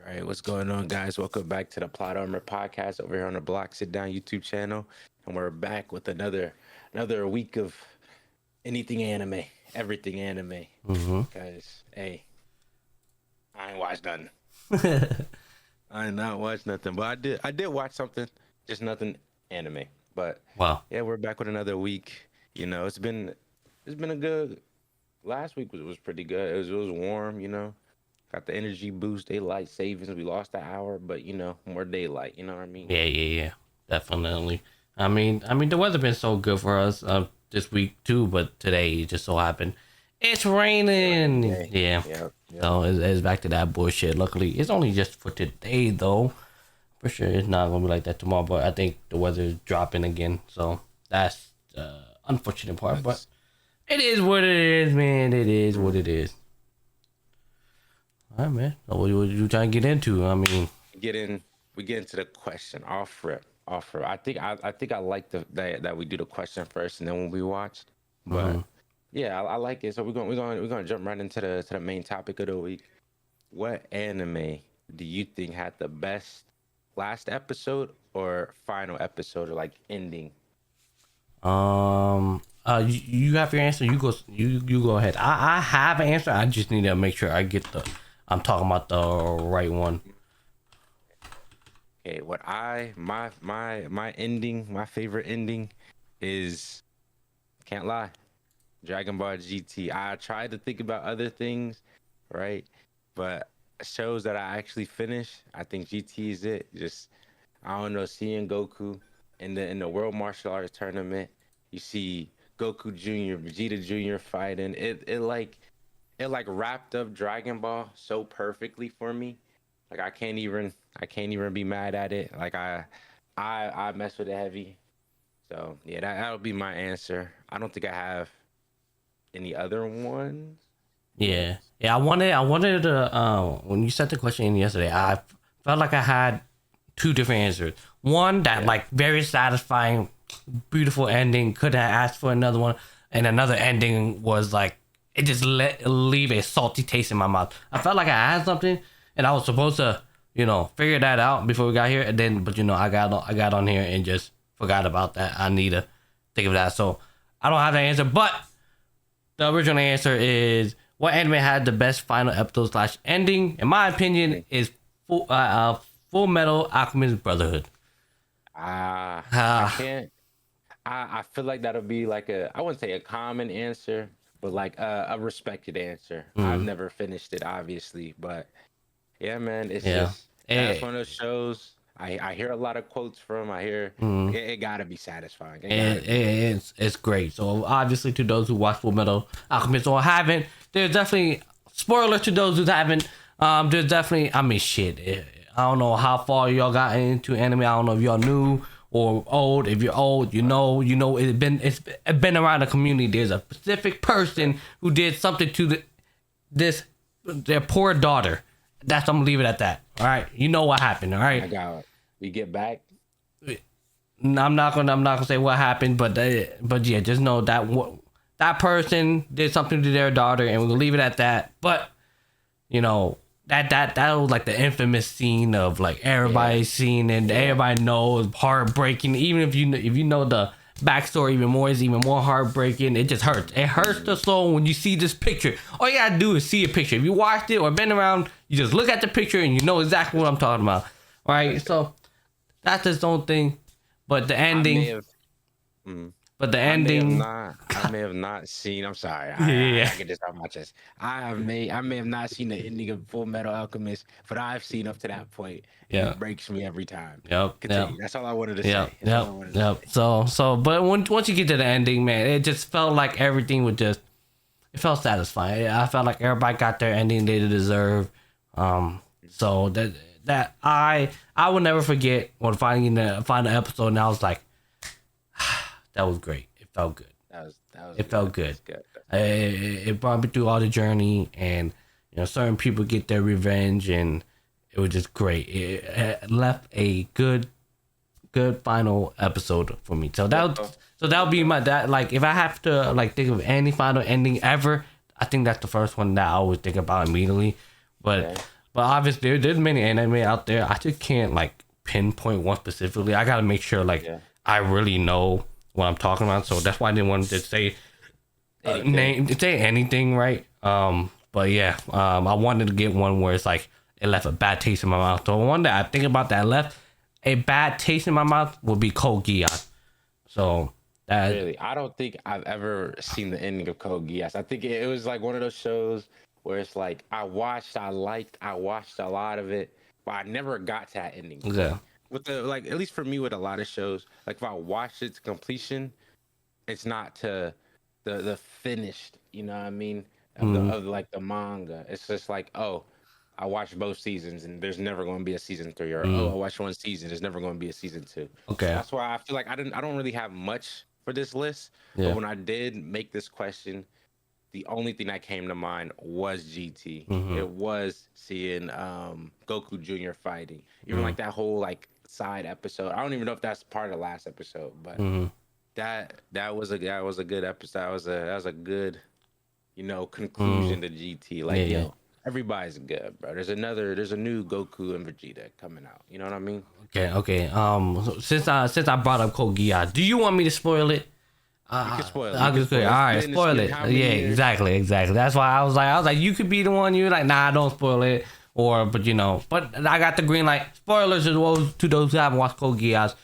All right, what's going on, guys? Welcome back to the Plot Armor Podcast over here on the Block Sitdown YouTube channel, and we're back with another week of anything anime, everything anime. Mm-hmm. Cause hey, I ain't watched nothing. I ain't not watched nothing, but I did watch something, just nothing anime. But Wow. yeah, we're back with another week. You know, it's been a good. Last week was pretty good. It was warm. Got the energy boost, daylight savings. We lost an hour, but more daylight. You know what I mean? Yeah. Definitely. I mean, the weather been so good for us this week too, but today it just so happened it's raining. Yeah. Yeah. So it's back to that bullshit. Luckily, it's only just for today though. For sure, it's not gonna be like that tomorrow. But I think the weather is dropping again, so that's the unfortunate part. But it is what it is, man. It is what it is. All right, man. So what you trying to get into? I mean, Get in. We get into the question off rip. Off rip. I think I like that we do the question first and then when we watch. But yeah, I like it. So we're gonna jump right into the main topic of the week. What anime do you think had the best last episode or final episode or like ending? you have your answer. You go ahead. I have an answer. I just need to make sure I get I'm talking about the right one. Okay, what I my ending, my favorite ending is can't lie. Dragon Ball GT. I tried to think about other things, right? But shows that I actually finished, I think GT is it. Just I don't know, seeing Goku in the World Martial Arts tournament, you see Goku Jr., Vegeta Jr. fighting. It like wrapped up Dragon Ball so perfectly for me. Like I can't even be mad at it. Like I mess with it heavy. So yeah, that'll be my answer. I don't think I have any other ones. Yeah. I wanted to. When you sent the question in yesterday, I felt like I had two different answers. One that like very satisfying, beautiful ending. Could have asked for another one, and another ending was like it just leave a salty taste in my mouth. I felt like I had something, and I was supposed to, figure that out before we got here. And then, but I got on here and just forgot about that. I need to think of that. So I don't have that answer. But the original answer is what anime had the best final episode slash ending. In my opinion, is Full Metal Alchemist Brotherhood. I can't. I feel like that'll be like I wouldn't say a common answer, but like a respected answer. I've never finished it, obviously, but yeah, man, it's Yeah. just that's one of those shows. I hear a lot of quotes from. I hear it gotta be satisfying. And it's great. So obviously, to those who watch Full Metal Alchemist or haven't, there's definitely spoiler to those who haven't. There's definitely, I mean, shit. I don't know how far y'all got into anime. I don't know if y'all new or old. If you're old, it's been around the community. There's a specific person who did something to their poor daughter. I'm gonna leave it at that. All right, you know what happened. All right. I got it. We get back. I'm not gonna say what happened, but yeah, just know that that person did something to their daughter, and we'll leave it at that. But that was like the infamous scene of like everybody seeing and everybody knows heartbreaking. Even if you know the backstory even more, is even more heartbreaking. It just hurts. It hurts the soul when you see this picture. All you gotta do is see a picture. If you watched it or been around, you just look at the picture and you know exactly what I'm talking about. All right, so that's its own thing. But the ending. But the ending. I may have not seen. I'm sorry. I get this off my chest. I may have not seen the ending of Full Metal Alchemist, but I've seen up to that point. Yeah. It breaks me every time. Yep. Continue. That's all I wanted to say. Yep. But once you get to the ending, man, it just felt like everything was just. It felt satisfying. I felt like everybody got their ending they deserve. So that I will never forget when finding the final episode, and I was like. That was great. It felt good. It felt good. It brought me through all the journey, and certain people get their revenge, and it was just great. It left a good final episode for me. So that'll be like if I have to like think of any final ending ever, I think that's the first one that I always think about immediately. But But obviously, there's many anime out there. I just can't like pinpoint one specifically. I gotta make sure like I really know what I'm talking about. So that's why I didn't want to say say anything, right? But yeah, I wanted to get one where it's like it left a bad taste in my mouth. So one that I think about that left a bad taste in my mouth would be Code Geass. So that really, I don't think I've ever seen the ending of Code Geass. I think it was like one of those shows where it's like I watched a lot of it, but I never got to that ending. yeah. With the like, at least for me, with a lot of shows, like if I watched it to completion, it's not to the finished. You know what I mean? Of like the manga. It's just like, oh, I watched both seasons, and there's never going to be a season 3, or oh, I watched one season, there's never going to be a season 2. Okay. That's why I feel like I don't really have much for this list. Yeah. But when I did make this question, the only thing that came to mind was GT. It was seeing Goku Jr. fighting, even like that whole like side episode. I don't even know if that's part of the last episode, but that was a good episode. That was a good, conclusion to GT. Like, yo, everybody's good, bro. There's a new Goku and Vegeta coming out. You know what I mean? Okay. So since I brought up Code Geass, do you want me to spoil it? You can spoil it. All right, spoil it. Yeah, exactly. That's why I was like, you could be the one. You're like, nah, don't spoil it. But I got the green light. Spoilers as well to those who haven't watched Code Geass.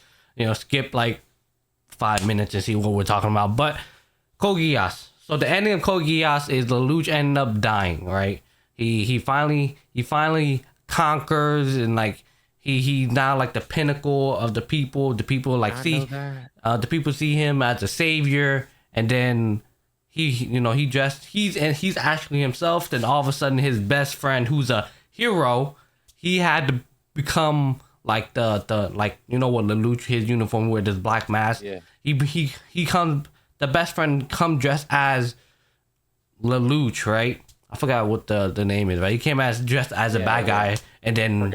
Skip like 5 minutes and see what we're talking about. But Code Geass. So the ending of Code Geass is Lelouch ended up dying, right? He finally conquers, and like he now like the pinnacle of the people. The people like the people see him as a savior, and then he's actually himself. Then all of a sudden his best friend, who's a hero, he had to become like the what Lelouch, his uniform with his black mask. Yeah. He comes, the best friend come dressed as Lelouch, right? I forgot what the name is, right? He came dressed as a bad guy, and then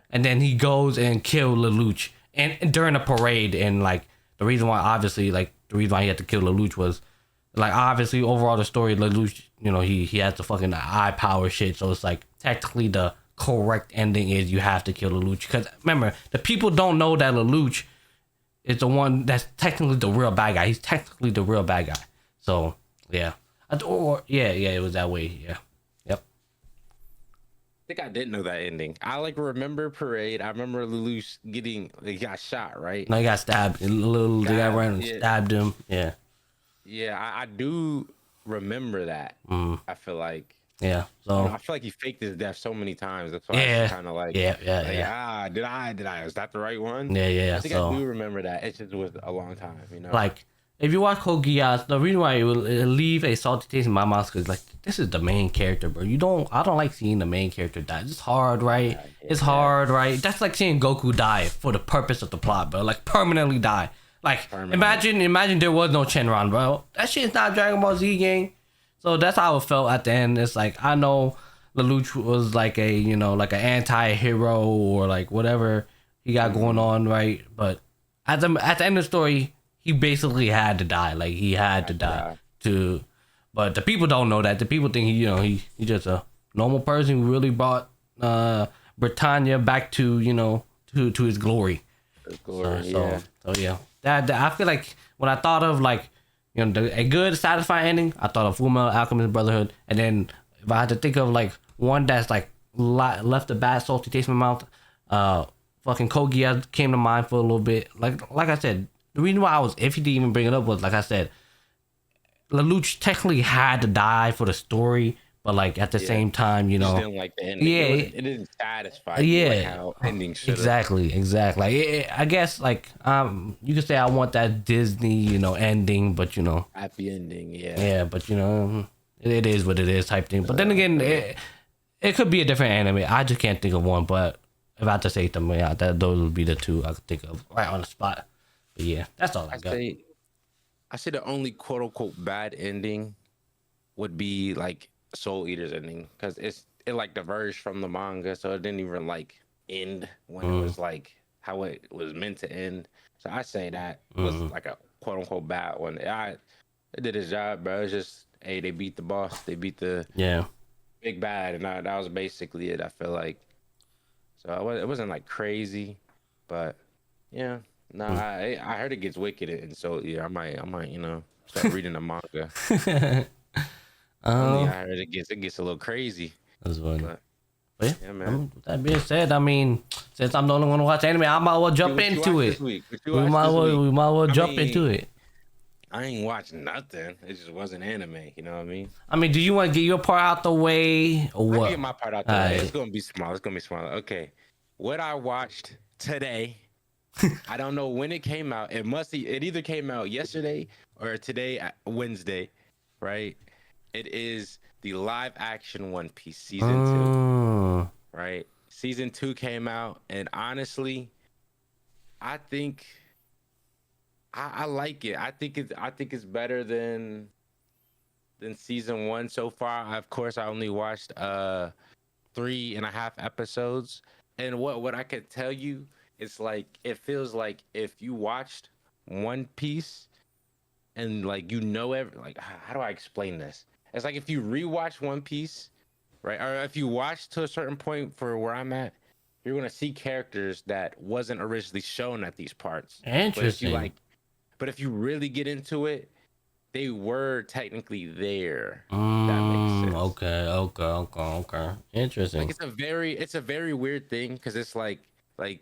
and then he goes and kills Lelouch, and during a parade. And like the reason why he had to kill Lelouch was like, obviously overall the story, Lelouch, he has the fucking eye power shit. So it's like technically the correct ending is you have to kill Lelouch, because remember, the people don't know that Lelouch is the one that's technically the real bad guy. He's technically the real bad guy. So yeah. It was that way. Yeah. Yep. I think I didn't know that ending. I like remember Parade. I remember Lelouch he got shot, right? No, he got stabbed. The guy ran and stabbed him. Yeah. Yeah, I do remember that. I feel like. Yeah. So I feel like he faked his death so many times. That's why I kind of like. Did I? Is that the right one? Yeah. I think I do remember that. It just was a long time, Like, if you watch Code Geass, the reason why it will leave a salty taste in my mouth is like, this is the main character, bro. I don't like seeing the main character die. It's hard, right? It's hard, right? That's like seeing Goku die for the purpose of the plot, bro. Like, permanently die. Like, imagine there was no Shenron, bro. That shit's not Dragon Ball Z, gang. So that's how it felt at the end. It's like, I know Lelouch was like an anti-hero or like whatever he got going on, right? But at the end of the story, he basically had to die. Like, he had to die but the people don't know that. The people think he's just a normal person who really brought Britannia back to to his glory. So yeah. That I feel like when I thought of like a good satisfying ending, I thought of Fullmetal Alchemist Brotherhood. And then if I had to think of like one that's like left a bad salty taste in my mouth, fucking Code Geass came to mind for a little bit. Like I said, the reason why I was iffy to even bring it up was, like I said, Lelouch technically had to die for the story, but like at the same time, just didn't like the ending. Yeah, it didn't satisfy you like how ending should. Exactly. Like I guess like you could say I want that Disney ending, but happy ending. Yeah, but it is what it is type thing. But then again, it could be a different anime. I just can't think of one. But if I had to say something, those would be the two I could think of right on the spot. But yeah, that's all I got. I say the only quote unquote bad ending would be like Soul Eater's ending, because it like diverged from the manga, so it didn't even like end when it was like how it was meant to end. So I say that was like a quote unquote bad one. It did its job, bro. It's just, hey, they beat the boss. They beat the Big Bad, and that was basically it. I feel like so it wasn't like crazy, but yeah. No, I heard it gets wicked, and so yeah, I might start reading the manga. Only um, I heard it gets a little crazy, that's funny. but But yeah, yeah, man. with that being said, I mean, since I'm the only one to watch anime, I might as well jump What you into watched it. this week? What you watched this week? We might as well I jump into mean, it. I ain't watching nothing. It just wasn't anime. You know what I mean? I mean, do you want to get your part out the way or I can what? get my part out the way. Alright. It's gonna be small. It's gonna be small. Okay, what I watched today. I don't know when it came out. It either came out yesterday or today, Wednesday, right? It is the live action One Piece season 2, Mm, right? Season 2 came out, and honestly, I think I like it. I think it's better than season 1 so far. Of course, I only watched 3.5 episodes, and what I could tell you, it's like it feels like if you watched One Piece and like like how do I explain this? It's like if you rewatch One Piece, right? Or if you watch to a certain point for where I'm at, you're gonna see characters that wasn't originally shown at these parts. But if you interesting. like, but if you really get into it, they were technically there. If that makes sense. Okay. Like Interesting. it's a very weird thing because it's like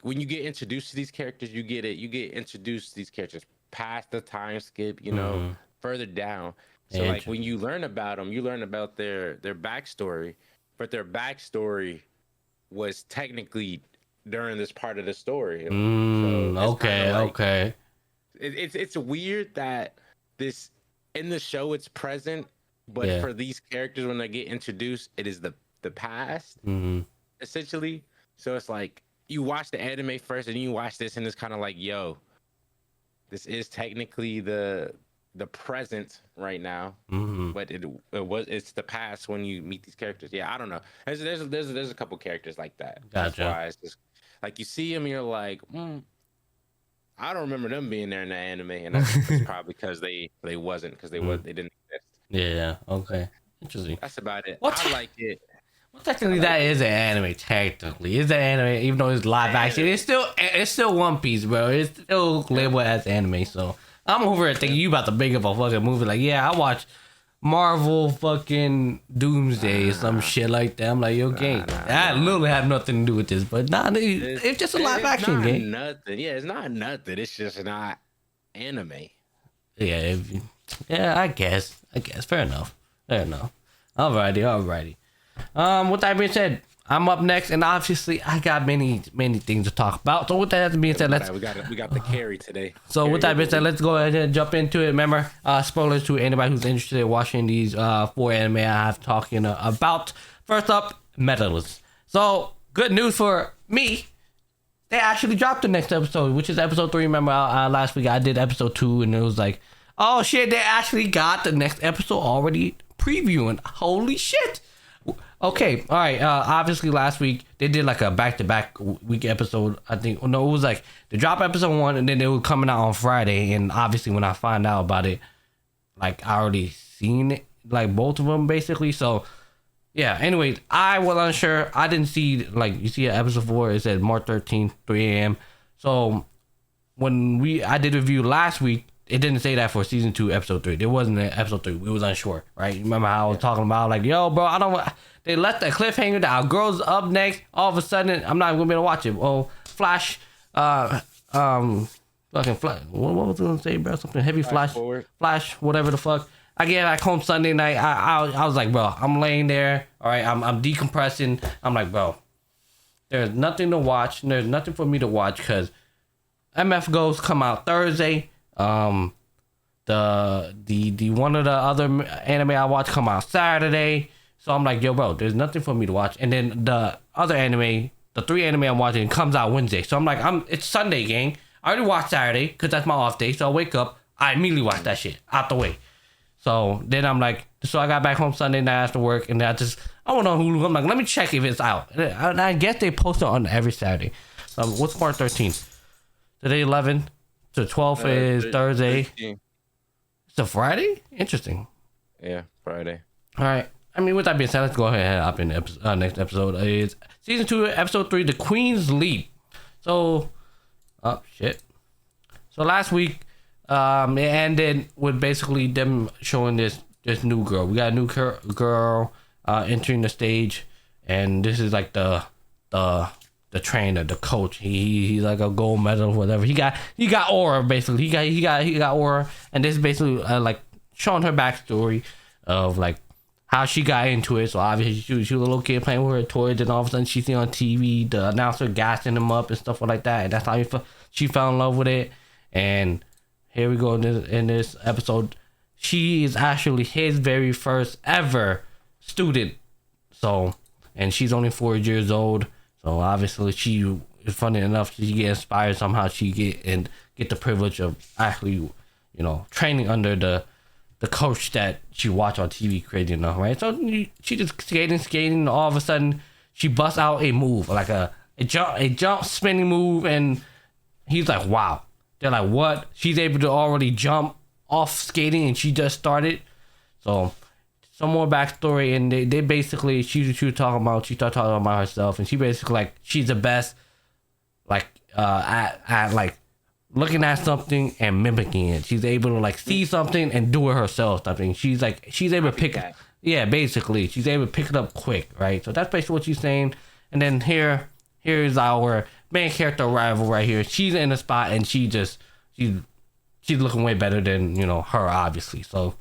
when you get introduced to these characters, you get introduced to these characters past the time skip, Mm, further down. So like when interesting. you learn about them, you learn about their backstory, but their backstory was technically during this part of the story. So Mm, it's kind of like okay. it's weird that this in the show it's present, but Yeah. for these characters when they get introduced, it is the past Mm, essentially. So it's like you watch the anime first and you watch this and it's kind of like, yo, this is technically the present right now, mm, but it's the past when you meet these characters. Yeah, I don't know. There's a couple characters like that. That's gotcha. why it's just like you see them, you're like, I don't remember them being there in the anime, and that's probably because they wasn't because Mm, they didn't exist. yeah. Okay. Interesting. That's about it. What? I like it. Well, I technically, like that it. is an anime. Technically, it's an anime, even though it's live action. Anime. It's still One Piece, bro. It's still Yeah. labeled as anime. So I'm over it thinking you about to bring up a fucking movie. Like, yeah, I watch Marvel fucking Doomsday or some Nah, shit like that. I'm like, yo, gang, that nah. literally have nothing to do with this. But nah, it's just a live It's action not game. nothing. Yeah, it's not nothing. It's just not anime. Yeah, yeah, I guess. Fair enough. Alrighty. With that being said, I'm up next, and obviously I got many things to talk about. So with that being said, let's We got the carry today. So with Carry that of being the said, week. let's go ahead and jump into it. Remember, spoilers to anybody who's interested in watching these 4 anime I have talking about. First up, Medalist. So good news for me. They actually dropped the next episode, which is episode 3. Remember, last week I did episode 2, and it was like, oh shit, they actually got the next episode already previewing. Holy shit. Okay, all right. Obviously, last week they did like a back-to-back week episode. I think no, it was like they dropped episode 1, and then they were coming out on Friday. And obviously, when I find out about it, like I already seen it, like both of them basically. So yeah. Anyways, I was unsure. I didn't see like you see episode 4. It said March 13th, 3 a.m. So when I did a review last week, it didn't say that for season 2, episode 3. There wasn't an episode 3. We was unsure, right? Remember how I was talking about like, yo, bro, I don't. They left the cliffhanger that our girl's up next. All of a sudden, I'm not gonna be able to watch it. Oh, Flash, fucking Flash. What was I gonna say, bro? Something heavy. Flash forward. Flash, whatever the fuck. I get back home Sunday night. I was like, bro, I'm laying there. All right, I'm decompressing. I'm like, bro, there's nothing to watch. There's nothing for me to watch because MF Ghost come out Thursday. The one of the other anime I watch come out Saturday. So I'm like, yo, bro, there's nothing for me to watch. And then the other anime, the 3 anime I'm watching, comes out Wednesday. So I'm like, it's Sunday, gang. I already watched Saturday because that's my off day. So I wake up, I immediately watch that shit out the way. So then I'm like, so I got back home Sunday night after work, and I went on Hulu. I'm like, let me check if it's out. And I guess they post it on every Saturday. What's March 13th? Today 11. The 12th is Thursday. 13. It's a Friday? Interesting. Yeah, Friday. All right. I mean, with that being said, let's go ahead and hop in the next episode. Is season 2, episode 3, The Queen's Leap. So, oh shit. So last week, it ended with basically them showing this new girl. We got a new girl entering the stage, and this is like the trainer, the coach. He's like a gold medal, whatever. He got aura basically. He got aura, and this is basically like showing her backstory of like how she got into it. So obviously she was a little kid playing with her toys, and all of a sudden she's on TV, the announcer gassing him up and stuff like that, and that's how she fell in love with it. And here we go in this episode. She is actually his very first ever student. So, and she's only 4 years old. So obviously she is funny enough. She get inspired somehow. She get the privilege of actually, training under the coach that she watched on TV, crazy enough, right? So she just skating. And all of a sudden she busts out a move, like a jump spinning move, and he's like, wow. They're like, what? She's able to already jump off skating, and she just started. So some more backstory, and they basically she started talking about herself, and she basically like she's the best like at like looking at something and mimicking it. She's able to like see something and do it herself. Something she's able to pick it. Yeah, basically she's able to pick it up quick, right? So that's basically what she's saying. And then here's our main character rival right here. She's in the spot, and she's looking way better than her, obviously. So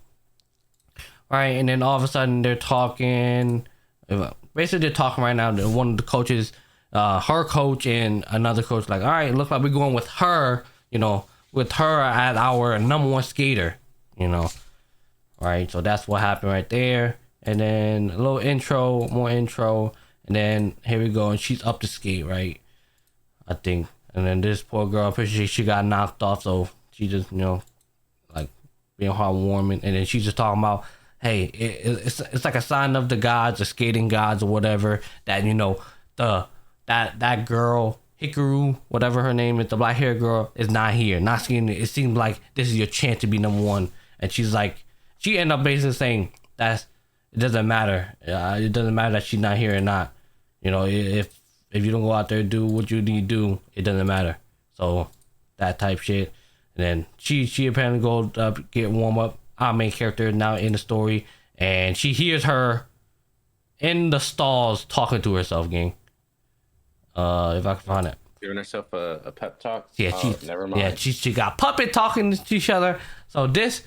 right, and then all of a sudden they're talking. Basically, they're talking right now. One of the coaches, her coach and another coach, like, all right, it looks like we're going with her. With her as our number one skater. Right. So that's what happened right there. And then a little more intro, and then here we go, and she's up to skate, right? I think. And then this poor girl, I'm pretty sure she got knocked off, so she just, like being heartwarming. And then she's just talking about, hey, it's like a sign of the gods, the skating gods or whatever, that that girl Hikaru, whatever her name is, the black hair girl, is not here, not skating. It seems like this is your chance to be number one. And she's like, she ended up basically saying it doesn't matter. It doesn't matter that she's not here or not. If you don't go out there and do what you need to do, it doesn't matter. So that type shit. And then she apparently goes up, get warm up. Our main character now in the story, and she hears her in the stalls talking to herself, gang. If I can find it. Giving herself a pep talk. Yeah, never mind. Yeah, she got puppet talking to each other. So this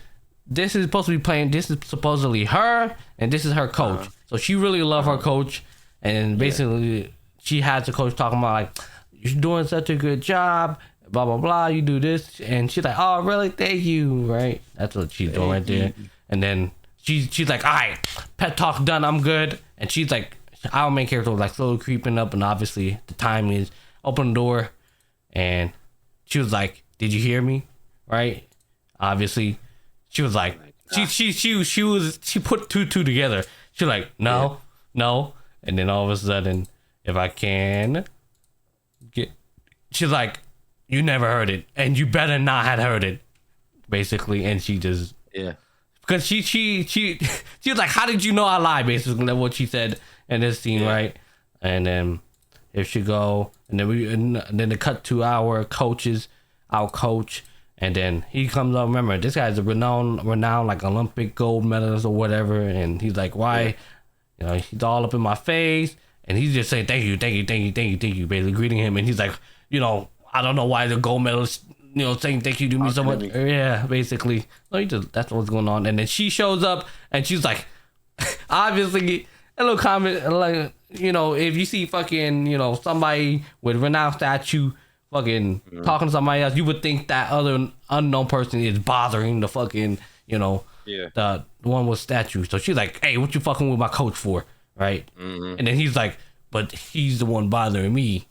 is supposed to be playing. This is supposedly her, and this is her coach. So she really loved her coach, and basically she has the coach talking about like, you're doing such a good job, blah blah blah. You do this, and she's like, oh really? Thank you, right? That's what she's doing right there. And then she's like, all right, pet talk done. I'm good. And she's like, our main character was like slowly creeping up, and obviously the time is open the door, and she was like, did you hear me? Right? Obviously, she was like, she put two together. She's like, no, and then all of a sudden, if I can get, she's like, you never heard it, and you better not have heard it, basically. And she just because she was like, how did you know I lied? Basically, that's what she said in this scene, right? And then here she go, and then they cut to our coach, and then he comes up. Remember, this guy's a renowned like Olympic gold medalist or whatever, and he's like, why? He's all up in my face, and he's just saying thank you, basically greeting him, and he's like, I don't know why the gold medalist, saying thank you to me so much. Yeah, basically. So that's what's going on. And then she shows up, and she's like, obviously, a little comment, like, if you see fucking, somebody with renowned statue fucking talking to somebody else, you would think that other unknown person is bothering the fucking, the one with statue. So she's like, hey, what you fucking with my coach for? Right? Mm-hmm. And then he's like, but he's the one bothering me.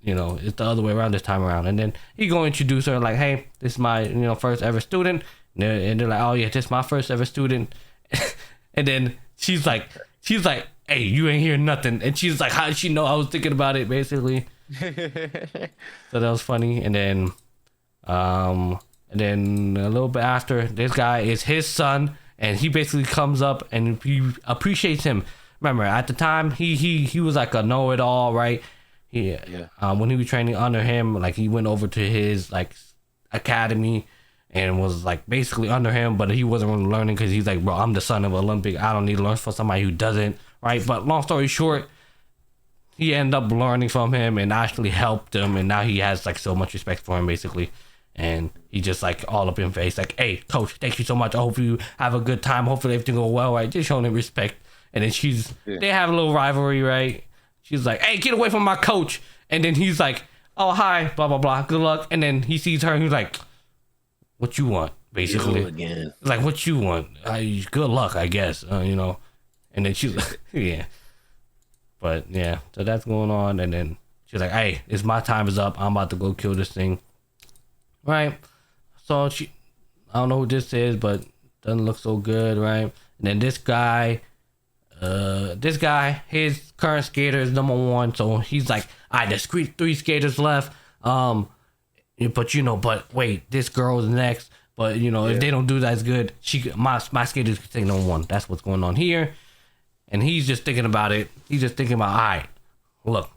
It's the other way around this time around. And then he gonna introduce her like, hey, this is my first ever student. And they're like, oh yeah, this is my first ever student. And then she's like, hey, you ain't hear nothing. And she's like, how did she know I was thinking about it, basically? So that was funny. And then a little bit after, this guy is his son. and he basically comes up and he appreciates him. Remember, at the time, he was like a know-it-all, right? When he was training under him, like he went over to his like academy and was like basically under him, but he wasn't really learning because he's like, bro, I'm the son of an Olympic. I don't need to learn from somebody who doesn't, right? But long story short, he ended up learning from him and actually helped him, and now he has like so much respect for him basically. And he just like all up in face, like, hey, coach, thank you so much. I hope you have a good time. Hopefully everything go well, right? Just showing him respect. And then they have a little rivalry, right? She's like, hey, get away from my coach. And then he's like, oh, hi, blah, blah, blah. Good luck. And then he sees her and he's like, what you want, basically. Again. Like, what you want? Good luck, I guess, you know. And then she's like, yeah. But, yeah, so that's going on. And then she's like, hey, my time is up. I'm about to go kill this thing. Right? So I don't know who this is, but doesn't look so good, right? And then this guy, his current skater is number 1. So he's like, all right, there's 3 skaters left. But wait, this girl is next. But, if they don't do that as good, my skaters can take number 1. That's what's going on here. And he's just thinking about it. He's just thinking about, all right, look,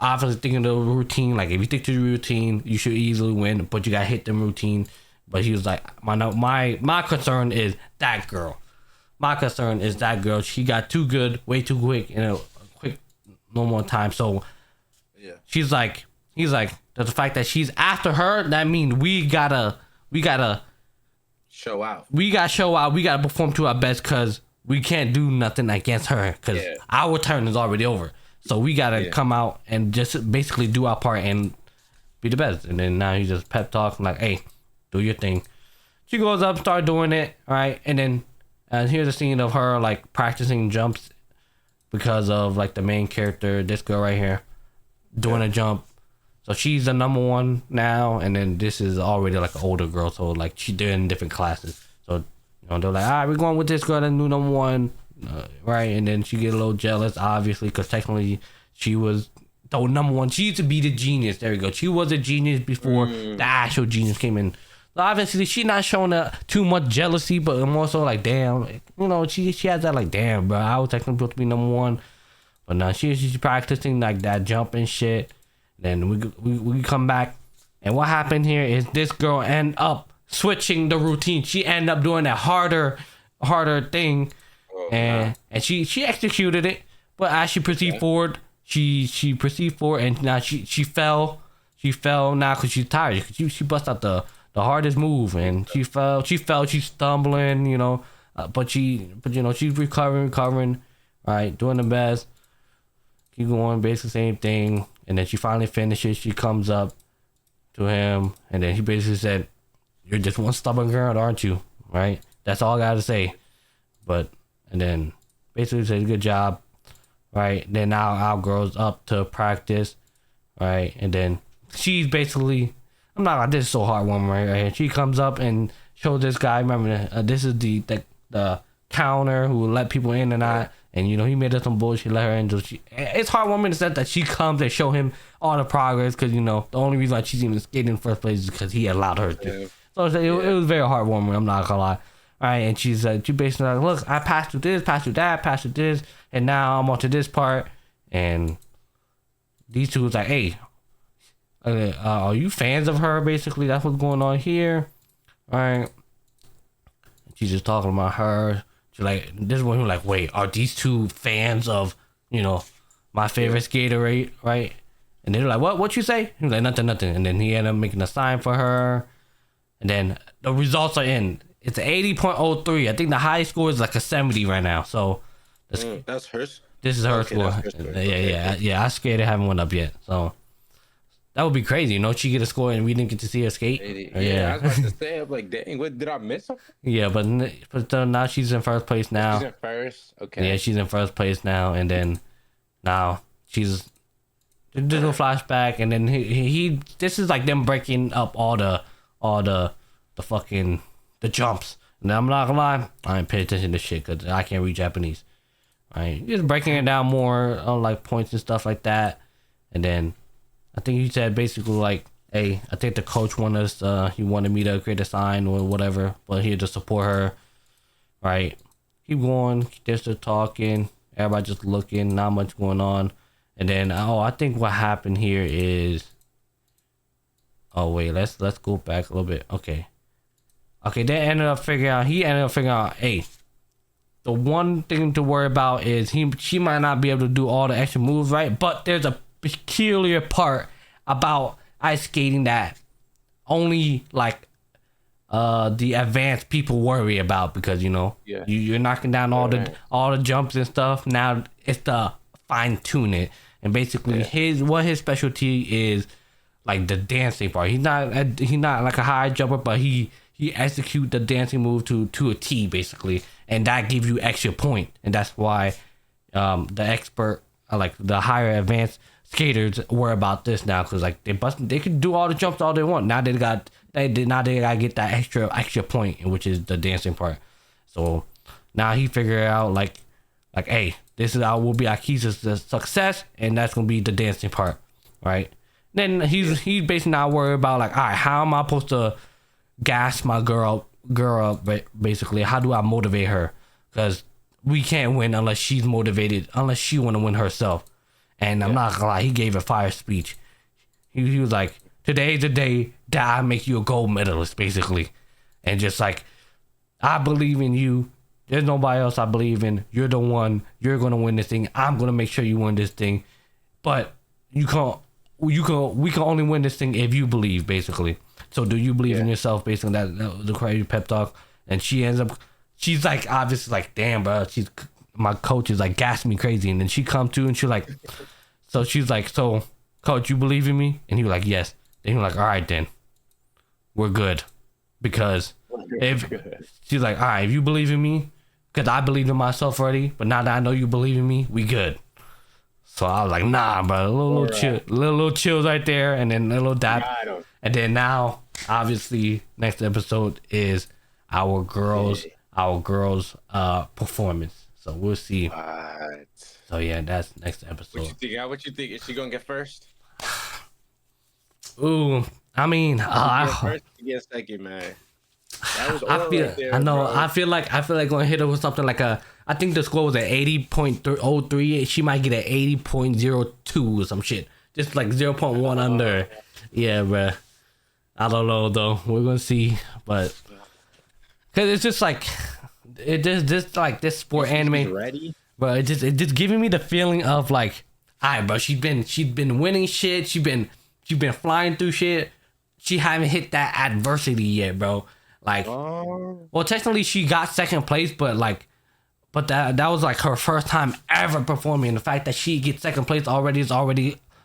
obviously thinking of the routine. Like, if you stick to the routine, you should easily win, but you got to hit the routine. But he was like, my concern is that girl. My concern is that girl. She got too good, way too quick, in a quick, no more time. So, yeah. He's like, the fact that she's after her, that means we gotta show out. We gotta perform to our best because we can't do nothing against her because our turn is already over. So we gotta come out and just basically do our part and be the best. And then now he just pep talks like, hey, do your thing. She goes up, start doing it, right? And then here's a scene of her like practicing jumps because of like the main character, this girl right here, doing a jump. So she's the number 1 now, and then this is already like an older girl, so like they're in different classes. So they're like, all right, we're going with this girl, the new number 1, right? And then she get a little jealous, obviously, because technically she was the number 1. She used to be the genius. There we go. She was a genius before the actual genius came in. So obviously, she's not showing too much jealousy, but more so like, damn, she has that like, damn, bro, I was technically supposed to be number 1, but now she's practicing like that jump and shit. Then we come back, and what happened here is this girl end up switching the routine. She end up doing that harder thing, and she executed it. But as she proceeded forward, she proceeded forward, and now she fell. She fell now because she's tired. She bust out the hardest move, and she fell. She's stumbling, but she's recovering, right, doing the best. Keep going, basically same thing. And then she finally finishes. She comes up to him, and then he basically said, "You're just one stubborn girl, aren't you?" Right? That's all I got to say. And then basically said, "Good job." Right? Then now our girl's up to practice. Right? And then she's basically, this is so heartwarming right here. She comes up and shows this guy. Remember, this is the counter who will let people in and out. And he made her some bullshit, let her in. It's heartwarming in the sense that she comes and show him all the progress, because the only reason why she's even skating in the first place is because he allowed her to. So it was very heartwarming. I'm not gonna lie. All right, and she basically like, look, I passed through this, passed through that, passed through this, and now I'm on to this part. And these two was like, hey, are you fans of her? Basically, that's what's going on here. All right, she's just talking about her. Like, this one, like, wait, are these two fans of, my favorite skater, right? And they're like, what you say? He was like, nothing. And then he ended up making a sign for her. And then the results are in. It's an 80.03. I think the high score is like a 70 right now. So that's hers. This is her score. Yeah. I skated, haven't went up yet. So that would be crazy, she get a score and we didn't get to see her skate. Yeah, I was about to say, I'm like, dang, what, did I miss something? Yeah, but now she's in first place now. She's in first? Okay. Yeah, she's in first place now, and then now there's a flashback, and then he this is like them breaking up all the fucking the jumps. And I'm not gonna lie, I ain't pay attention to shit because I can't read Japanese. Right, just breaking it down more on like points and stuff like that, and then I think he said basically like, hey, I think the coach wanted me to create a sign or whatever, but here to support her. right? Keep going. They're still talking. Everybody just looking. Not much going on. And then, I think what happened here is. Oh wait, let's go back a little bit. Okay. He ended up figuring out, hey, the one thing to worry about is she might not be able to do all the extra moves, right? But there's a peculiar part about ice skating that only like the advanced people worry about, because you're knocking down all the jumps and stuff. Now it's the fine tune it, and basically his specialty is like the dancing part. He's not like a high jumper, but he execute the dancing move to a T basically, and that gives you extra point. And that's why the expert, like the higher advanced skaters, worry about this now, because like they can do all the jumps all they want. Now they gotta get that extra point, which is the dancing part. So now he figured out like hey, this will be our key to success, and that's gonna be the dancing part, right? Then he's basically not worried about like, all right, how am I supposed to gas my girl up, basically? How do I motivate her? Because we can't win unless she's motivated, unless she want to win herself. And I'm not gonna lie, he gave a fire speech. He was like, today's the day that I make you a gold medalist, basically. And just like, I believe in you. There's nobody else I believe in. You're the one. You're gonna win this thing. I'm gonna make sure you win this thing. But we can only win this thing if you believe, basically. So do you believe in yourself? Basically, that was the crazy pep talk. And she's like, obviously like, damn, bro, my coach is like gassing me crazy. And then she come to and she's like, so coach, you believe in me? And he was like, yes. Then he was like, all right, then we're good. Because she's like, all right, if you believe in me, because I believed in myself already, but now that I know you believe in me, we good. So I was like, nah, bro, little chills right there, and then a little dab. And then now, obviously, next episode is our girls' performance. So we'll see. What? So yeah, that's next episode. What you think? Is she gonna get first? Ooh, I mean, first to get second, man. That was right there, I know. Bro. I feel like gonna hit her with something like I think the score was at 80.03. She might get at 80.02 or some shit. Just like 0.1 under. Yeah, bro. I don't know though. We're gonna see, but because it's just like like this sport anime. Ready? But it just giving me the feeling of like, alright, bro. She's been winning shit. She's been flying through shit. She haven't hit that adversity yet, bro. Like, well, technically she got second place, but that was like her first time ever performing. The fact that she gets second place already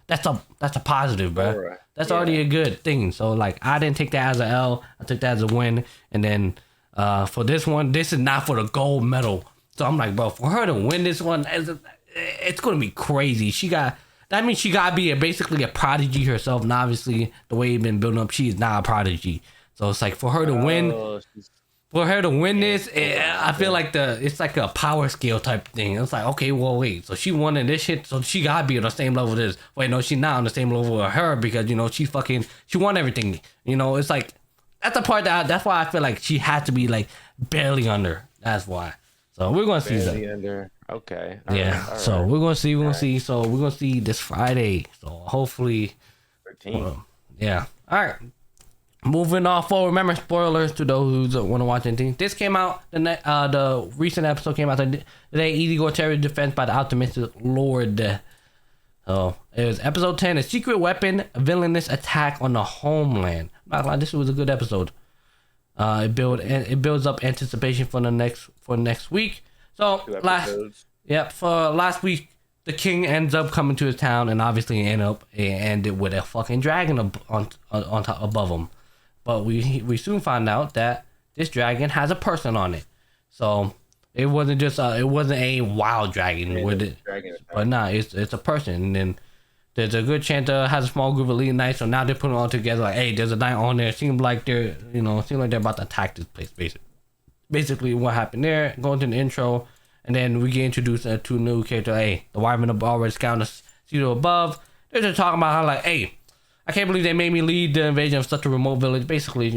that's a positive, bro. Right. That's already a good thing. So like, I didn't take that as a L. I took that as a win. And then for this one, this is not for the gold medal. So I'm like, bro, for her to win this one, it's gonna be crazy. That means she gotta be basically a prodigy herself. And obviously, the way you've been building up, she's not a prodigy. So it's like for her to win this, I feel like it's like a power scale type thing. It's like, okay, well, wait, so she won in this shit, so she gotta be on the same level as this. Wait, no, she's not on the same level with her, because she won everything. It's like that's the part that's why I feel like she had to be like barely under. That's why. So we're gonna see that. Under. Okay. All right. So we're gonna see. So we're gonna see this Friday. So hopefully. 13. Yeah. All right. Moving on forward. Remember, spoilers to those who want to watch anything. This came out. The recent episode came out today. Igor Terry's defense by the optimistic Lord. So it was episode 10. A secret weapon, a villainous attack on the homeland. Not gonna lie, this was a good episode. It builds up anticipation for next week. So for last week, the king ends up coming to his town, and obviously ended with a fucking dragon on top above him. But we soon found out that this dragon has a person on it. So it wasn't just it wasn't a wild dragon with it, but nah, it's a person. And then there's a good chance has a small group of elite knights. So now they're putting it all together. Like, hey, there's a knight on there. Seems like they're about to attack this place. Basically, what happened there? Going to the intro, and then we get introduced to a new character. Hey, the Wyvern already scouting the cedar above. They're just talking about how like, hey, I can't believe they made me lead the invasion of such a remote village. Basically,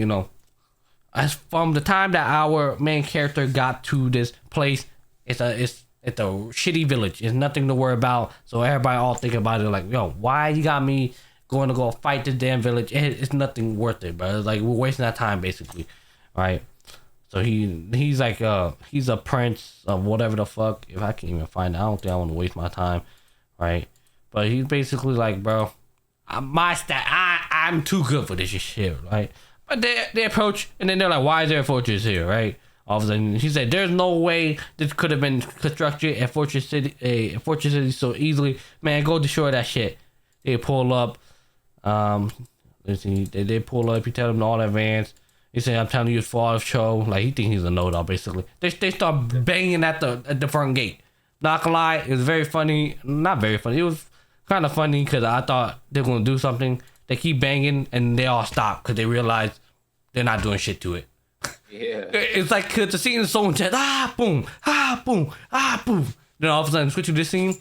as from the time that our main character got to this place, it's a shitty village. It's nothing to worry about. So everybody all think about it like, yo, why you got me going to go fight this damn village? It's nothing worth it, bro. It's like we're wasting our time basically, right? So he's like he's a prince of whatever the fuck. If I can even find it, I don't think I want to waste my time, right? But he's basically like, bro, I'm too good for this shit, right? But they approach, and then they're like, why is there a fortress here, right? All of a sudden, he said, there's no way this could have been constructed at Fortress City so easily. Man, go destroy that shit. They pull up. Let's see, they pull up. You tell them all advance. He said, I'm telling you, it's for the show. Like, he thinks he's a know-it-all, basically. They start banging at the front gate. Not gonna lie, it was very funny. Not very funny. It was kind of funny because I thought they were gonna do something. They keep banging and they all stop because they realize they're not doing shit to it. Yeah. It's like cause the scene is so intense. Boom, boom, boom. Then all of a sudden switch to this scene.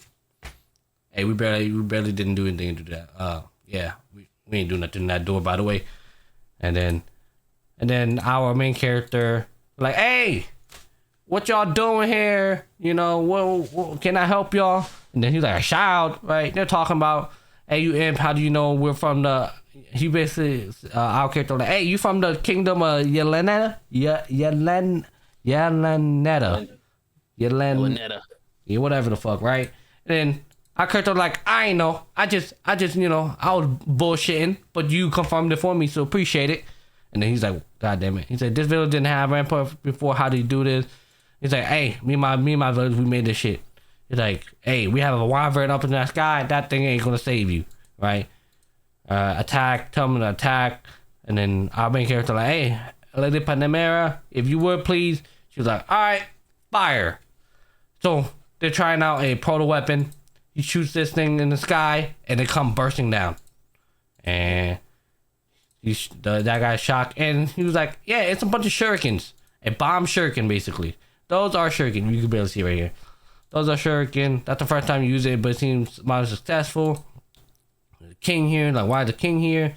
Hey, we barely didn't do anything to that. Yeah, we ain't do nothing in that door, by the way. And then our main character like, hey, what y'all doing here? You know, what can I help y'all? And then he's like, a child, right? They're talking about, hey, you imp, how do you know we're from the... He basically, our character like, hey, you from the kingdom of Yelenetta? Yelenetta. Yeah, whatever the fuck, right? And then our character like, I ain't know. I just, you know, I was bullshitting, but you confirmed it for me, so appreciate it. And then he's like, God damn it. He said, this village didn't have rampart before. How do you do this? He's like, hey, me and my village, we made this shit. He's like, hey, we have a wyvern up in the sky. That thing ain't gonna save you, right? Attack, tell them to attack. And then our main character like, hey, Lady Panamera, if you would please. She was like, all right, fire. So they're trying out a proto weapon. He shoots this thing in the sky and it come bursting down. And that guy's shocked. And he was like, yeah, it's a bunch of shurikens. A bomb shuriken, basically. Those are shuriken. You can barely see right here. Those are shuriken. That's the first time you use it, but it seems mighty successful. The king here, like, why is the king here?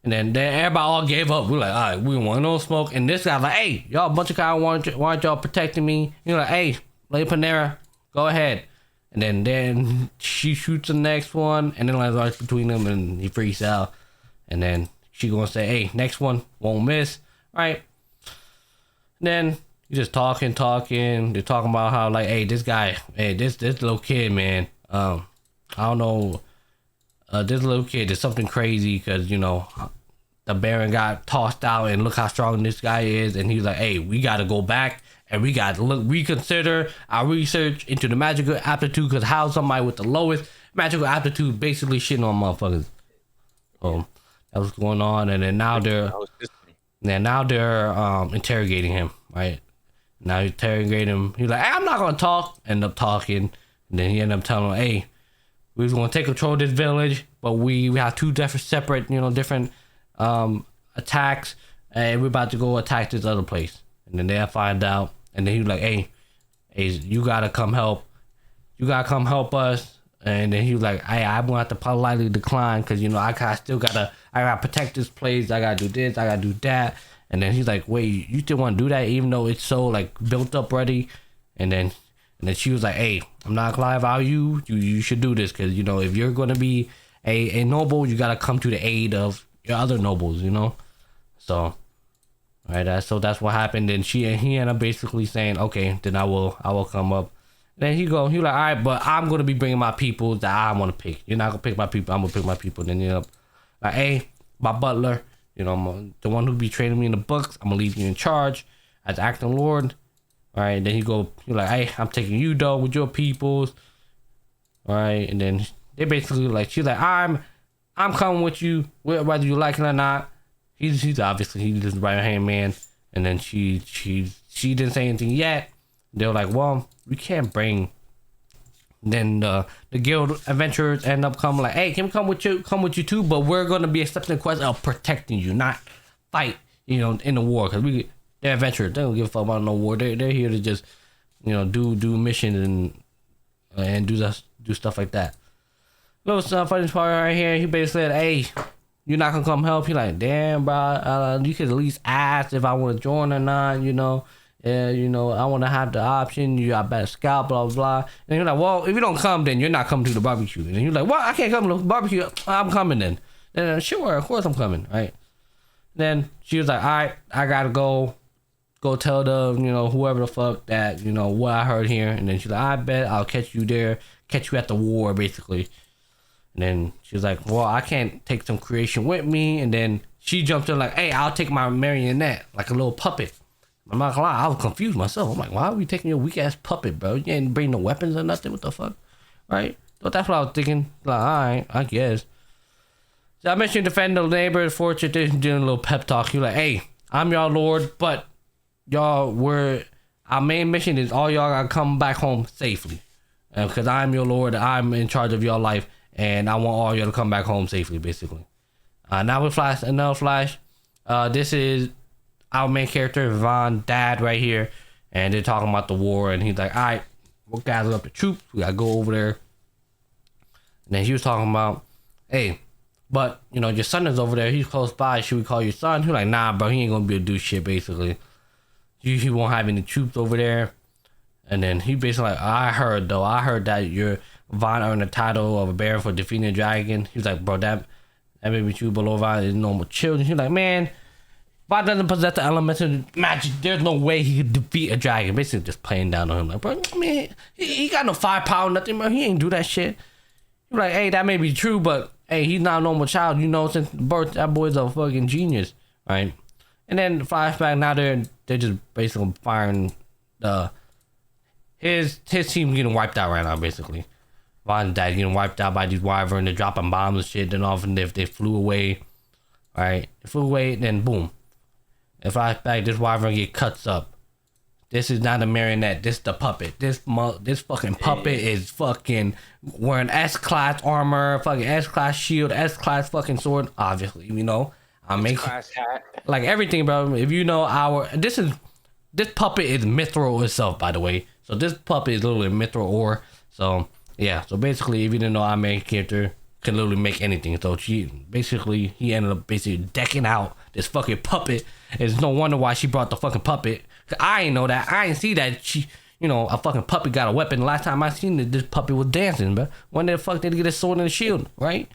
And then everybody all gave up. We're like, all right, we want no smoke. And this guy's like, hey, y'all a bunch of guys want y'all protecting me. You're like, hey, Lady Panera, go ahead. And then she shoots the next one, and then like right between them, and he freaks out. And then she gonna say, hey, next one won't miss, right? And then you just talking. They're talking about how like, hey, this guy, hey, this little kid, man. I don't know. This little kid is something crazy because, you know, the Baron got tossed out and look how strong this guy is. And he's like, hey, we got to go back and we got to reconsider our research into the magical aptitude, because how somebody with the lowest magical aptitude basically shitting on motherfuckers. That was going on. And then now they're interrogating him, right? Now interrogating him. He's like, hey, I'm not going to talk. End up talking. And then he ended up telling him, hey, we was gonna take control of this village, but we have two separate, you know, different attacks, and we're about to go attack this other place. And then they'll find out, and then he was like, hey, you gotta come help. You gotta come help us. And then he was like, hey, I'm gonna have to politely decline because, you know, I gotta protect this place. I gotta do this. I gotta do that. And then he's like, wait, you still want to do that even though it's so like built up ready? And then she was like, hey, I'm not gonna lie about you. You should do this because, you know, if you're gonna be a noble, you gotta come to the aid of your other nobles, you know. So, right, so that's what happened. And he ended up basically saying, okay, then I will come up. Then he like, all right, but I'm gonna be bringing my people that I want to pick. You're not gonna pick my people. I'm gonna pick my people. Then you know, like, hey, my butler, you know, the one who be training me in the books. I'm gonna leave you in charge as acting lord. All right, then he's like, hey, I'm taking you though with your peoples. All right, and then they basically like, she's like, I'm coming with you whether you like it or not. He's just right hand man. And then she didn't say anything yet. They were like, well, we can't bring. Then the guild adventurers end up coming like, hey, can we come with you too? But we're gonna be accepting the quest of protecting you, not fight, you know, in the war, because they're adventurers. They don't give a fuck about no war. They're here to just, you know, do missions and do stuff like that. Little funny part right here. He basically said, "Hey, you're not gonna come help. He's like, damn, bro, you could at least ask if I want to join or not, you know. You know, I want to have the option. You got better scout, blah, blah, blah. And you're like, well, if you don't come, then you're not coming to the barbecue. And you're like, well, I can't come to the barbecue. I'm coming then. And sure, of course I'm coming, right? Then she was like, all right, I got to go tell the, you know, whoever the fuck that, you know, what I heard here. And then she's like, I bet I'll catch you there, catch you at the war, basically. And then she was like, well, I can't take some creation with me. And then she jumped in like, hey, I'll take my marionette, like a little puppet. I'm not gonna lie, I was confused myself. I'm like, why are we taking your weak ass puppet, bro? You didn't bring no weapons or nothing. What the fuck, right? So that's what I was thinking. Like, all right, I guess. So I mentioned defend the neighbor, fortune, doing a little pep talk. You're like, hey, I'm y'all lord, but y'all, our main mission is all y'all gotta come back home safely, because I'm your lord. I'm in charge of your life, and I want all y'all to come back home safely, basically. Now we flash another flash. This is our main character, Von dad, right here, and they're talking about the war, and he's like, all right, we'll gather up the troops, we gotta go over there. And then he was talking about, hey, but you know, your son is over there, he's close by, should we call your son? He's like, nah, bro, he ain't gonna be able to do shit, basically. He won't have any troops over there. And then he basically like, I heard that your Von earned the title of a baron for defeating a dragon. He was like, bro, that may be true, but Lord Von is normal children. He's like, man, Von doesn't possess the elements of magic. There's no way he could defeat a dragon. Basically, just playing down on him. Like, bro, man, he got no firepower, nothing, bro. He ain't do that shit. He's like, hey, that may be true, but hey, he's not a normal child. You know, since birth, that boy's a fucking genius, right? And then flashback. Now they're just basically firing his team getting wiped out right now. Basically, Von's dad getting wiped out by these wyverns. They're dropping bombs and shit. Then often if they flew away, right? They flew away. Then boom. In flashback, this wyvern get cuts up. This is not a marionette. This the puppet. This fucking puppet is fucking wearing S-class armor, fucking S-class shield, S-class fucking sword. Obviously, you know. I make like everything, bro. If you know this puppet is mithril itself, by the way. So this puppet is literally mithril ore. So yeah. So basically, if you didn't know, our main character can literally make anything. So he ended up basically decking out this fucking puppet. It's no wonder why she brought the fucking puppet. Cause I ain't know that. I ain't see that she, you know, a fucking puppet got a weapon. The last time I seen it, this puppet was dancing, bro. When the fuck did he get a sword and a shield, right?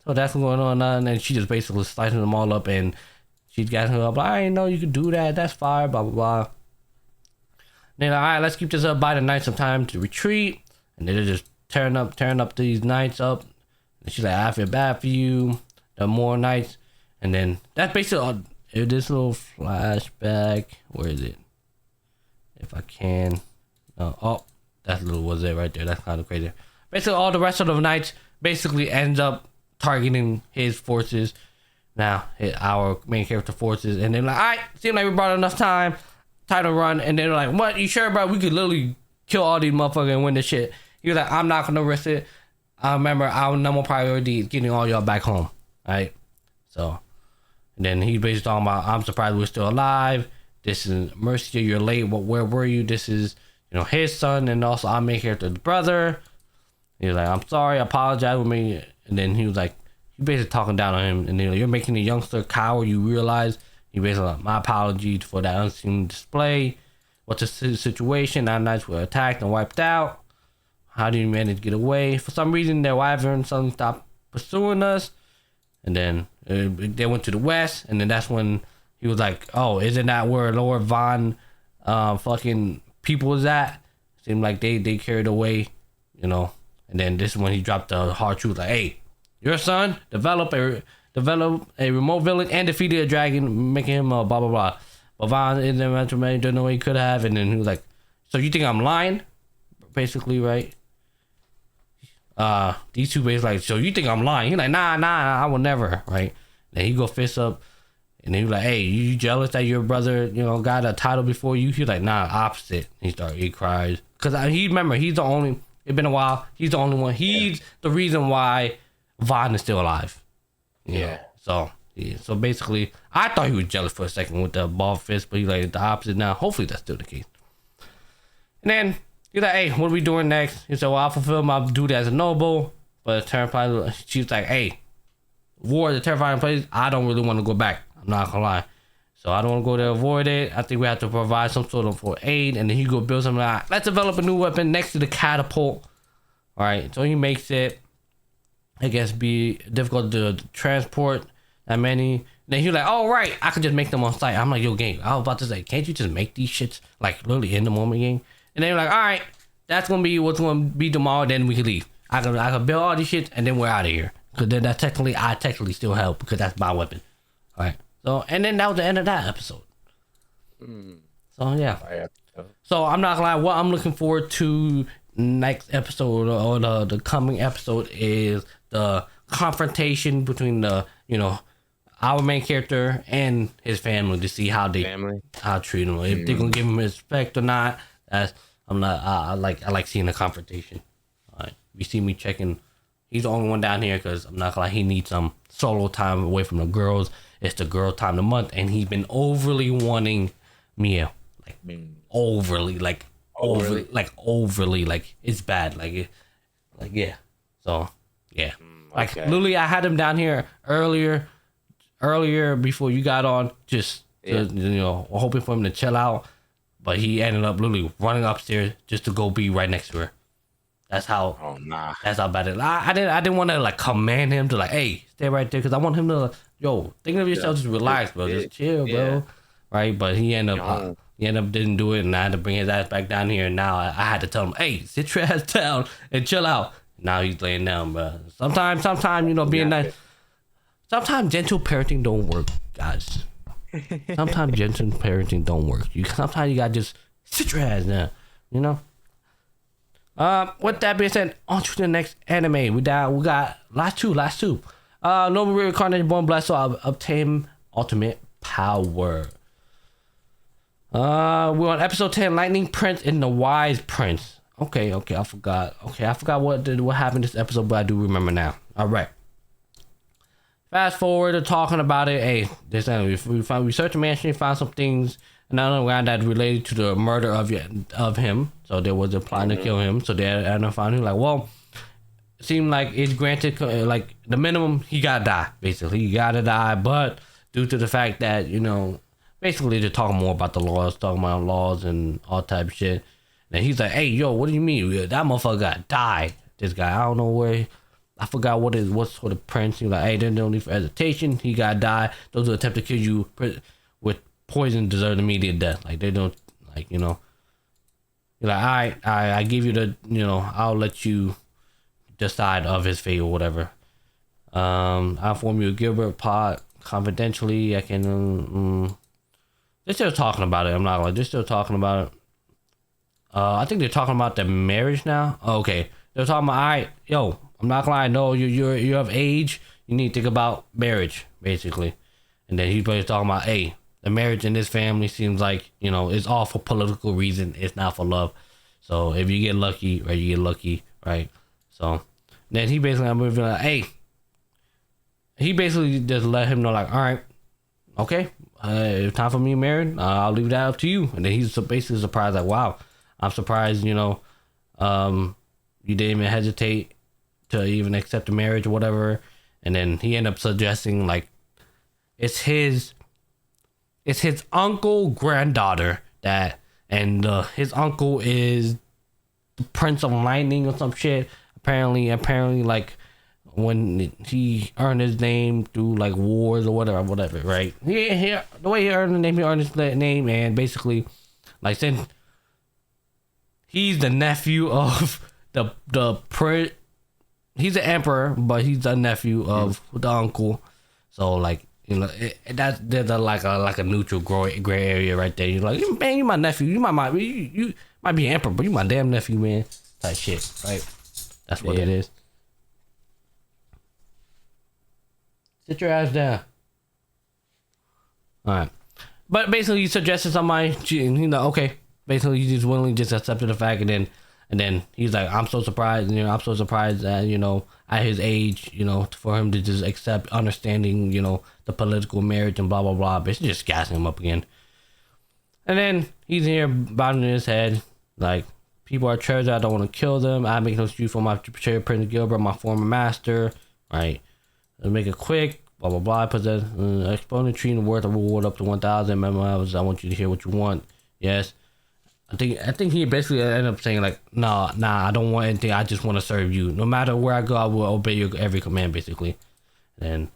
So that's what's going on, and then she just basically slicing them all up, and she's got her up. I didn't know you could do that. That's fire, blah blah blah. Then all right, let's keep this up by the night some time to retreat, and then they're just tearing up these knights up. And she's like, I feel bad for you. The more knights, and then that's basically all. This little flashback. Where is it? If I can. Oh, that little was it right there. That's kind of crazy. Basically, all the rest of the knights basically ends up targeting his forces. Now, our main character forces, and they're like, all right, seems like we brought enough time to run. And they're like, what? You sure, bro? We could literally kill all these motherfuckers and win this shit. He was like, I'm not gonna risk it. I remember our number priority is getting all y'all back home. All right, so. And then he's basically talking about, I'm surprised we're still alive. This is Mercia, you're late. Where were you? This is, you know, his son, and also I'm making character's brother. He was like, I'm sorry, I apologize with me. And then he was like, he basically talking down on him, and then like, you're making the youngster coward. You realize? He basically like, my apologies for that unseen display. What's the situation? Our knights were attacked and wiped out. How did you manage to get away? For some reason, their wyvern suddenly stopped pursuing us. And then they went to the west, and then that's when he was like, oh, isn't that where Lord Von fucking people is at? Seemed like they carried away, you know. And then this is when he dropped the hard truth, like, hey, your son developed a remote village and defeated a dragon, making him blah blah blah. But Von isn't meant to don't know what he could have. And then he was like, so you think I'm lying? Basically, right? These two basically like, so you think I'm lying? He's like, nah, I will never, right? Then he go fist up, and he was like, hey, you jealous that your brother, you know, got a title before you? He's like, nah, opposite. He cries. Cause remember, he's the only, it's been a while, he's the only one. He's the reason why Von is still alive. Yeah. So basically, I thought he was jealous for a second with the ball fist, but he's like the opposite now. Hopefully that's still the case. And then, he's like, hey, what are we doing next? He said, well, I'll fulfill my duty as a noble. But it turned probably, she was like, hey, war is a terrifying place. I don't really want to go back. I'm not gonna lie. So I don't want to go there, avoid it. I think we have to provide some sort of for aid, and then he go build something like, let's develop a new weapon next to the catapult. All right, so he makes it, I guess, be difficult to transport that many. Then he's like, oh, right, I could just make them on site. I'm like, yo, game, I was about to say, can't you just make these shits, like, literally in the moment, game? And they're like, all right, that's going to be what's going to be tomorrow, then we can leave. I can build all these shits, and then we're out of here. Because then I technically still help, because that's my weapon. All right. So, and then that was the end of that episode. So, yeah. So, I'm not gonna lie, what I'm looking forward to next episode, or the coming episode, is the confrontation between the, our main character and his family, to see how they treat him, if they're gonna give him respect or not. I like seeing the confrontation. All right, you see me checking. He's the only one down here because I'm not gonna lie, he needs some solo time away from the girls. It's the girl time of the month, and he's been overly wanting Mia, overly, it's bad, yeah. So yeah, literally, I had him down here earlier before you got on, just hoping for him to chill out, but he ended up literally running upstairs just to go be right next to her. That's how. Oh nah. That's how bad it. I didn't want to like command him to like, hey, stay right there, because I want him to, think of yourself, just relax, bro, just chill, bro. Right, but he ended up didn't do it, and I had to bring his ass back down here, and now I had to tell him, hey, sit your ass down and chill out. Now he's laying down, bro. Sometimes being nice. Sometimes gentle parenting don't work, guys. Sometimes gentle parenting don't work. Sometimes you gotta just sit your ass down, With that being said, on to the next anime. We got last two. Noble reincarnated, born blessed, so I'll obtain ultimate power. We're on episode 10, Lightning Prince and the Wise Prince. Okay, I forgot. I forgot what happened this episode, but I do remember now. All right. Fast forward to talking about it. Hey, we searched the mansion, found some things, and underground that related to the murder of him. So there was a plan to kill him. So they found him like, well, it seemed like it's granted, like the minimum, he gotta die. Basically, he gotta die. But due to the fact that basically they're talking more about the laws, talking about laws and all type of shit. And he's like, hey, yo, what do you mean? That motherfucker got died. This guy, I don't know where. I forgot what sort of prince. He's like, hey, there's no need for hesitation. He got died. Those who attempt to kill you with poison deserve immediate death. Like, they don't, you're like, all right, I give you the, I'll let you decide of his fate or whatever. I'll inform you, Gilbert Pot, confidentially. I can, they're still talking about it. I'm not like, they're still talking about it. I think they're talking about the marriage now. Oh, okay. They're talking about, all right, yo, I'm not gonna lie, no, you're of age. You need to think about marriage, basically. And then he's talking about, hey, the marriage in this family seems like, it's all for political reason. It's not for love. So if you get lucky, right, you get lucky, right? So then he basically, I'm moving like, hey, he basically just let him know, like, all right, okay, it's time for me to marry. I'll leave that up to you. And then he's basically surprised, like, wow, I'm surprised, you didn't even hesitate to even accept the marriage or whatever. And then he ended up suggesting, like, it's his uncle granddaughter and his uncle is the Prince of Lightning or some shit. Apparently, like, when he earned his name through like wars or whatever, right? The way he earned the name, he earned his name, and basically, like, since he's the nephew of the prince. He's the emperor, but he's the nephew of the uncle. So, like, there's a neutral gray area right there. You're like, man, you my nephew. You might be an emperor, but you my damn nephew, man. Type shit, right? That's what it is. Sit your ass down. All right, but basically, you suggested somebody. Okay. Basically, he just willingly just accepted the fact, and then he's like, I'm so surprised, I'm so surprised that, at his age, for him to just accept understanding, the political marriage and blah, blah, blah. But it's just gassing him up again. And then he's here bowing his head, like, people are treasures, I don't want to kill them. I make no excuse for my betrayal, Prince Gilbert, my former master, right? make it quick. Blah blah blah. Put that exponent tree and worth a reward up to 1,000 memoirs. I want you to hear what you want. Yes. I think he basically ended up saying like, nah, I don't want anything. I just want to serve you. No matter where I go, I will obey your every command, basically. And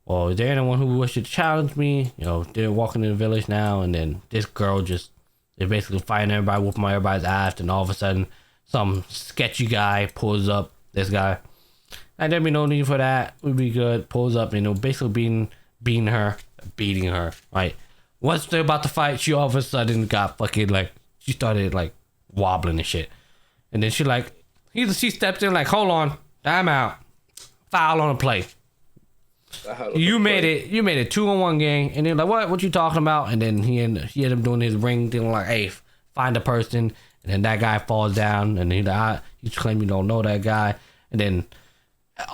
well, is there anyone who wishes to challenge me? You know, they're walking in the village now, and then this girl they're basically fighting everybody, whooping everybody's ass, and all of a sudden, some sketchy guy pulls up. This guy, and there'd be no need for that. We'd be good. Pulls up, you know, basically beating her, right? Once they're about to fight, she all of a sudden got fucking like. She started like wobbling and shit, and then she steps in like, hold on, time out, foul on the play. You made it 2-on-1 game, and they're like, what you talking about? And then he ended up doing his ring thing like, hey, find a person, and then that guy falls down, and he's claiming you don't know that guy, and then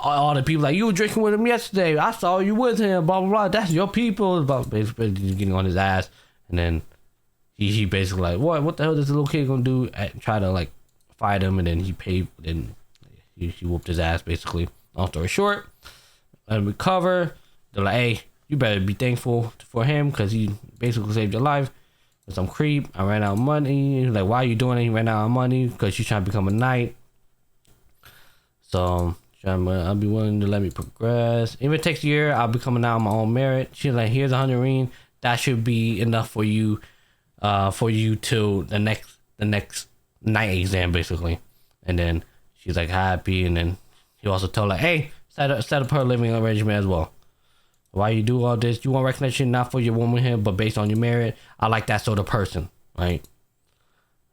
all the people like, you were drinking with him yesterday, I saw you with him, blah blah blah, that's your people, basically getting on his ass, and then. He basically like, what the hell is this little kid gonna do? Try to like fight him, and then he whooped his ass basically. Long story short, let him recover. They're like, hey, you better be thankful for him because he basically saved your life. With some creep, I ran out of money. He's like, why are you doing it? He ran out of money because she's trying to become a knight. So I'll be willing to let me progress. If it takes a year, I'll be coming out on my own merit. She's like, here's 100 ring. That should be enough for you. To the next night exam basically, and then she's like happy, and then he also told her, hey, set up her living arrangement as well. Why you do all this? You want recognition not for your woman here, but based on your merit. I like that sort of person, right?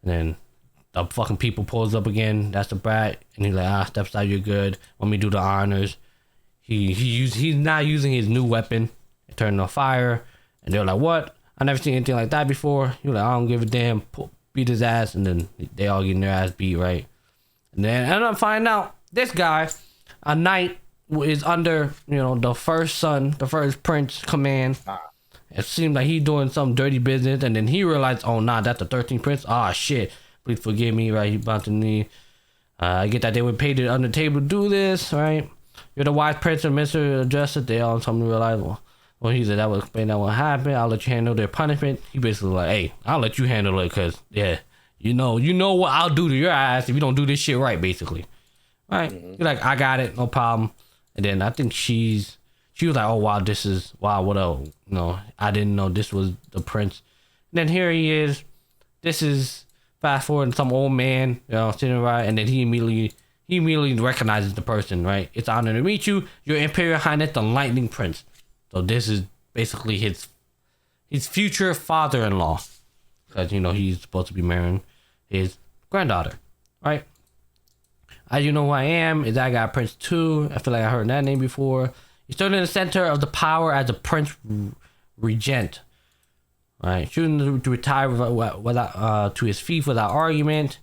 And then the fucking people pulls up again. That's the brat, and he's like, steps out, you're good. Let me do the honors. He's not using his new weapon. It turned on fire, and they're like, what? I never seen anything like that before. You're like, I don't give a damn. Beat his ass, and then they all getting their ass beat, right? And then I end up finding out this guy, a knight, is under, you know, the first prince command. It seemed like he doing some dirty business, and then he realized, oh nah, that's the 13th prince. Shit, please forgive me, right? He about to need. I get that they would pay under the table to do this, right? You're the wise prince and Mr. Justice. They all something to realize. Well, he said that would explain that what happened. I'll let you handle their punishment. He basically like, hey, I'll let you handle it because, yeah, you know what I'll do to your ass if you don't do this shit right, basically. Right? Mm-hmm. You're like, I got it, no problem. And then I think she was like, oh, wow, what else? No, I didn't know this was the prince. And then here he is. This is fast forward, some old man, you know, sitting right, and then he immediately recognizes the person, right? It's an honor to meet you. Your Imperial Highness, the Lightning Prince. So this is basically his future father-in-law, because, you know, he's supposed to be marrying his granddaughter, right? As you know who I am, is that guy Prince 2. I feel like I heard that name before. He stood in the center of the power as a prince regent, right? Shooting to retire without to his feet without argument,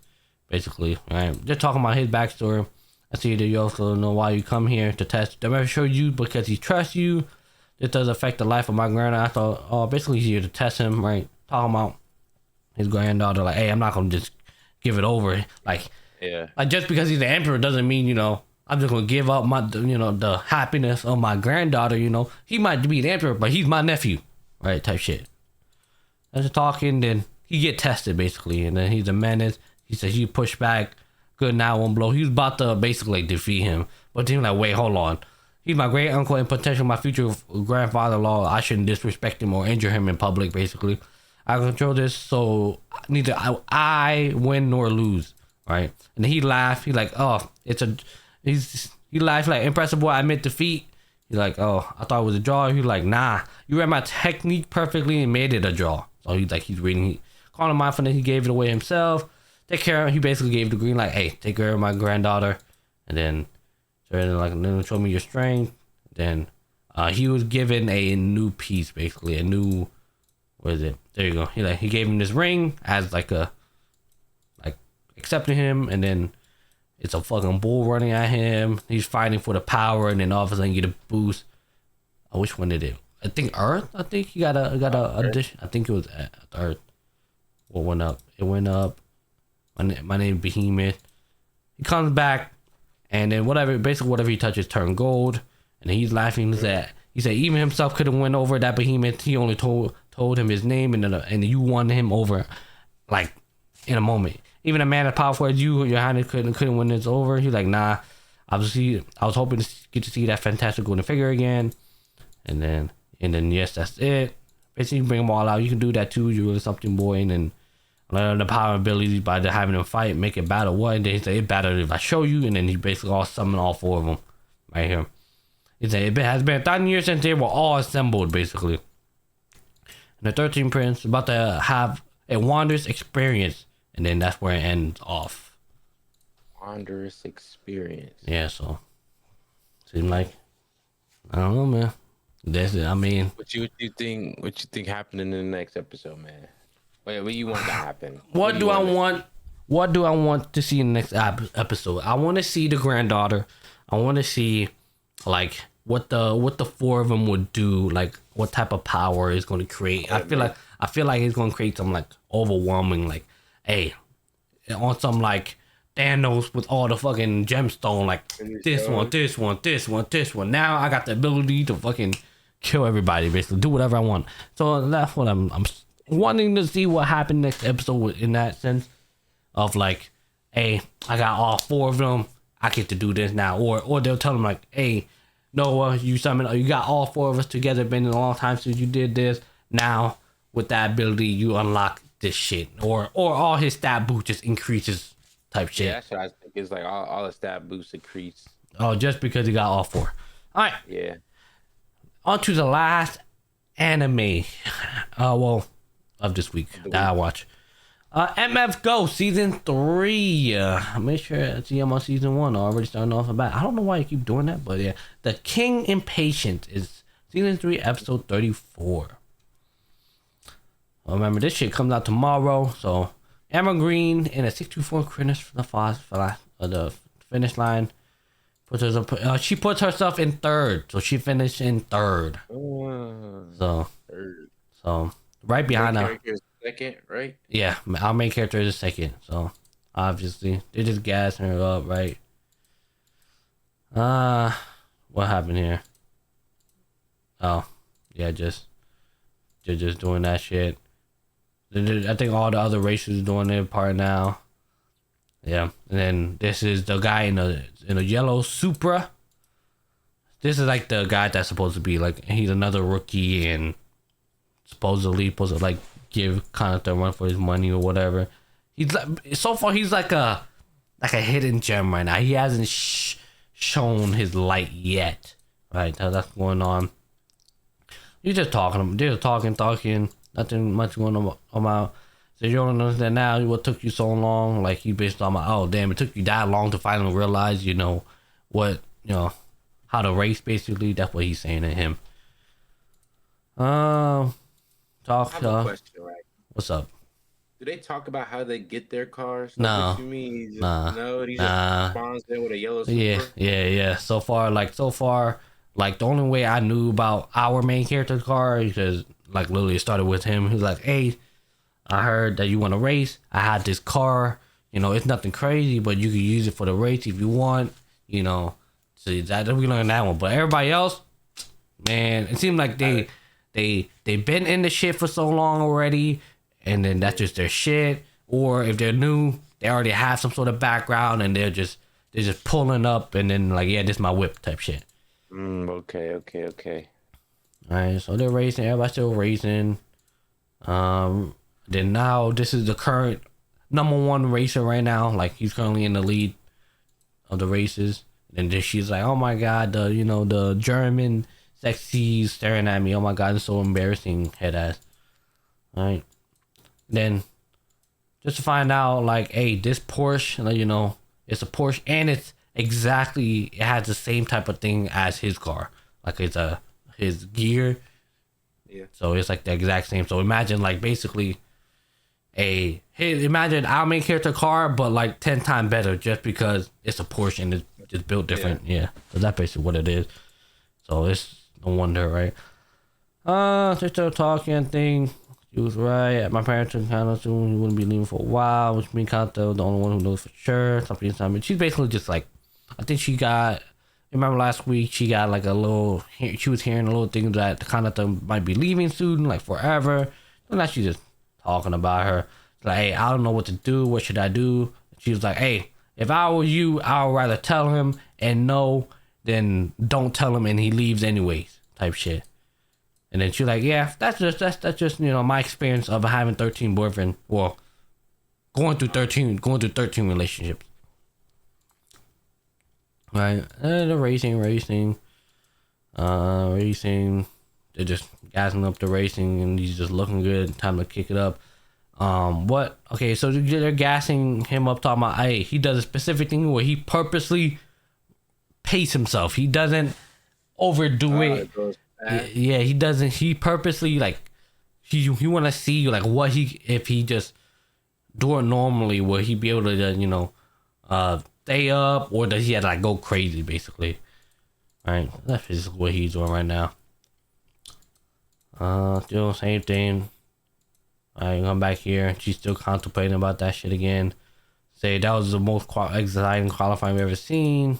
basically, right? Just talking about his backstory. I see that you also know why you come here to test. They're show you because he trusts you. This does affect the life of my granddaughter. I thought, basically he's here to test him, right? Talking about his granddaughter, like, hey, I'm not gonna just give it over, like, yeah, like just because he's the emperor doesn't mean, you know, I'm just gonna give up my, you know, the happiness of my granddaughter. You know, he might be the emperor, but he's my nephew, right? Type shit. As talking, then he get tested basically, and then he's a menace. He says he push back, good now one blow. He was about to basically defeat him, but then like, wait, hold on. He's my great uncle and potential my future grandfather-in-law. I shouldn't disrespect him or injure him in public, basically. I control this, so neither I win nor lose, right? And he laughed. He's like, oh, he laughed like, impressive boy, I admit defeat. He's like, oh, I thought it was a draw. He's like, nah, you read my technique perfectly and made it a draw. So he's reading, calling him mindfulness. He gave it away himself. Take care of him. He basically gave the green light. Hey, take care of my granddaughter. And then, show me your strength. Then he was given a new piece, basically. A new, what is it? There you go. He gave him this ring as accepting him. And then it's a fucking bull running at him. He's fighting for the power. And then all of a sudden you get a boost. Which one did it? I think Earth. I think he got a addition. I think it was Earth. What went up? It went up. My name is Behemoth. He comes back, and then whatever he touches turn gold, and he's laughing. He said even himself couldn't win over that behemoth. He only told him his name, and you won him over, like in a moment. Even a man as powerful as you, your highness, couldn't win this over. He's like, nah. Obviously, I was hoping to get to see that fantastic golden figure again, and then yes, that's it. Basically, bring them all out. You can do that too. You're really something, boy, and then learn the power and abilities by having them fight, make it battle. What? And then he said, it battle if I show you, and then he basically all summoned all 4 of them right here. He said, it has been 1,000 years since they were all assembled, basically. And the 13th prince about to have a wondrous experience, and then that's where it ends off. Wondrous experience. Yeah, so seems like, I don't know, man. That's it. I mean, what you think happened in the next episode, man? Wait, what you want to happen? What do I want to see in the next episode? I want to see the granddaughter. I want to see like what the 4 of them would do, like what type of power is going to create. I feel like it's going to create some like overwhelming, like, hey, on some like Thanos with all the fucking gemstone, like this one. Now I got the ability to fucking kill everybody, basically do whatever I want. So that's what I'm wanting to see what happened next episode in that sense of like, hey, I got all 4 of them. I get to do this now, or they'll tell them like, hey, Noah, you got all 4 of us together. Been a long time since you did this. Now with that ability, you unlock this shit, or all his stat boost just increases type shit. Yeah, that's what I think. It's like all the stat boosts increase. Oh, just because he got all 4. All right. Yeah. On to the last anime. Of this week that I watch. MF Go season 3. Make sure I'm on season 1. Already starting off about. I don't know why you keep doing that, but yeah. The King Impatient is season 3, episode 34. Remember, this shit comes out tomorrow. So Emma Green in a 624 finish for the finish line. She puts herself in 3rd, so she finished in 3rd. So right behind her. Second, right? Yeah, our main character is 2nd. So obviously they're just gassing her up, right? What happened here? Oh, yeah, they're just doing that shit. I think all the other races are doing their part now. Yeah, and then this is the guy in a yellow Supra. This is like the guy that's supposed to be like, he's another rookie and supposedly supposed to like give kind of the run for his money or whatever. He's like, so far he's like a hidden gem right now. He hasn't shown his light yet. Right, that's going on. He's just talking. They're talking. Nothing much going on about. So you don't understand now what took you so long. Like he basically talking about, oh damn, it took you that long to finally realize, how to race basically. That's what he's saying to him. I have a question, right? What's up? Do they talk about how they get their cars? No. What you mean? He just spawns in with a yellow Supra? Yeah. So far, the only way I knew about our main character's car, because like literally it started with him. He was like, hey, I heard that you want to race. I had this car. It's nothing crazy, but you can use it for the race if you want. So that we learned that one. But everybody else, man, it seemed like they've been in the shit for so long already, and then that's just their shit. Or if they're new, they already have some sort of background, and they're just pulling up, and then like, yeah, this is my whip type shit. Okay. All right, so they're racing. Everybody's still racing. Then now this is the current number 1 racer right now. Like he's currently in the lead of the races. And then she's like, "Oh my god, the German sexy staring at me. Oh my god, it's so embarrassing, head ass." All right. Then just to find out, like, hey, this Porsche, it's a Porsche, and it has the same type of thing as his car. Like it's his gear. Yeah. So it's like the exact same. So imagine like basically imagine our main character car, but like 10 times better just because it's a Porsche and it's just built different. Yeah. So that's basically what it is. So it's no wonder, right? They're still talking thing. She was right. My parents are kind of soon. You wouldn't be leaving for a while, which means Kanto, the only one who knows for sure. Something. She's basically just like, I think she got remember last week she got like a little, she was hearing a little thing that Kanata might be leaving soon, like forever. And now she's just talking about her. Like, hey, I don't know what to do. What should I do? She was like, hey, if I were you, I would rather tell him and no than don't tell him and he leaves anyways, type shit. And then she's like, yeah, that's just my experience of having 13 boyfriends. Well, going through 13 relationships. Right, and the racing. They're just gassing up the racing, and he's just looking good. Time to kick it up. What? Okay, so they're gassing him up, talking about, hey, he does a specific thing where he purposely pace himself. He doesn't overdo it. Yeah, he doesn't. He purposely like he want to see like what if he just do it normally, will he be able to stay up, or does he have to like go crazy basically? All right, that's just what he's doing right now. Still same thing. I come back here. She's still contemplating about that shit again. Say that was the most exciting qualifying we've ever seen.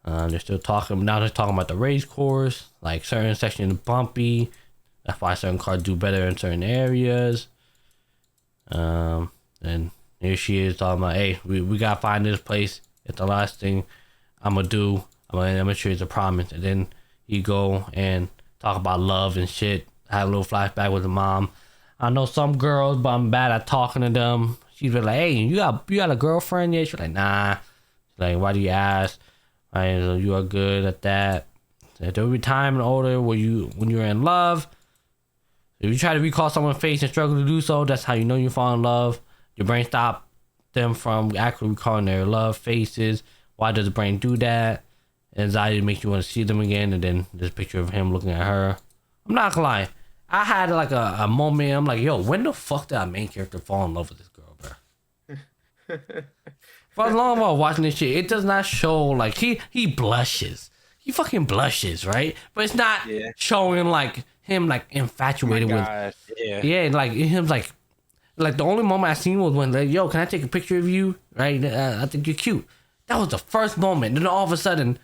They're still talking. Now they're talking about the race course. Like certain sections bumpy. That's why certain cars do better in certain areas. And here she is talking about, hey, we gotta find this place. It's the last thing I'm gonna do. I'm gonna show you the promise. And then you go and talk about love and shit. Have a little flashback with the mom. I know some girls, but I'm bad at talking to them. She's like, hey, you got a girlfriend yet? She's like, nah. She's like, why do you ask? Right, so you are good at that. There will be time and older when you're in love. If you try to recall someone's face and struggle to do so, that's how you know you fall in love. Your brain stops them from actually recalling their love faces. Why does the brain do that? Anxiety makes you want to see them again, and then this picture of him looking at her. I'm not gonna lie. I had like a moment. I'm like, yo, when the fuck did our main character fall in love with this girl, bro? For as long as I was watching this shit, it does not show like he blushes. He fucking blushes, right? But it's not showing like him like infatuated with. Yeah, like him like the only moment I seen was when like, yo, can I take a picture of you? Right? I think you're cute. That was the first moment. Then all of a sudden,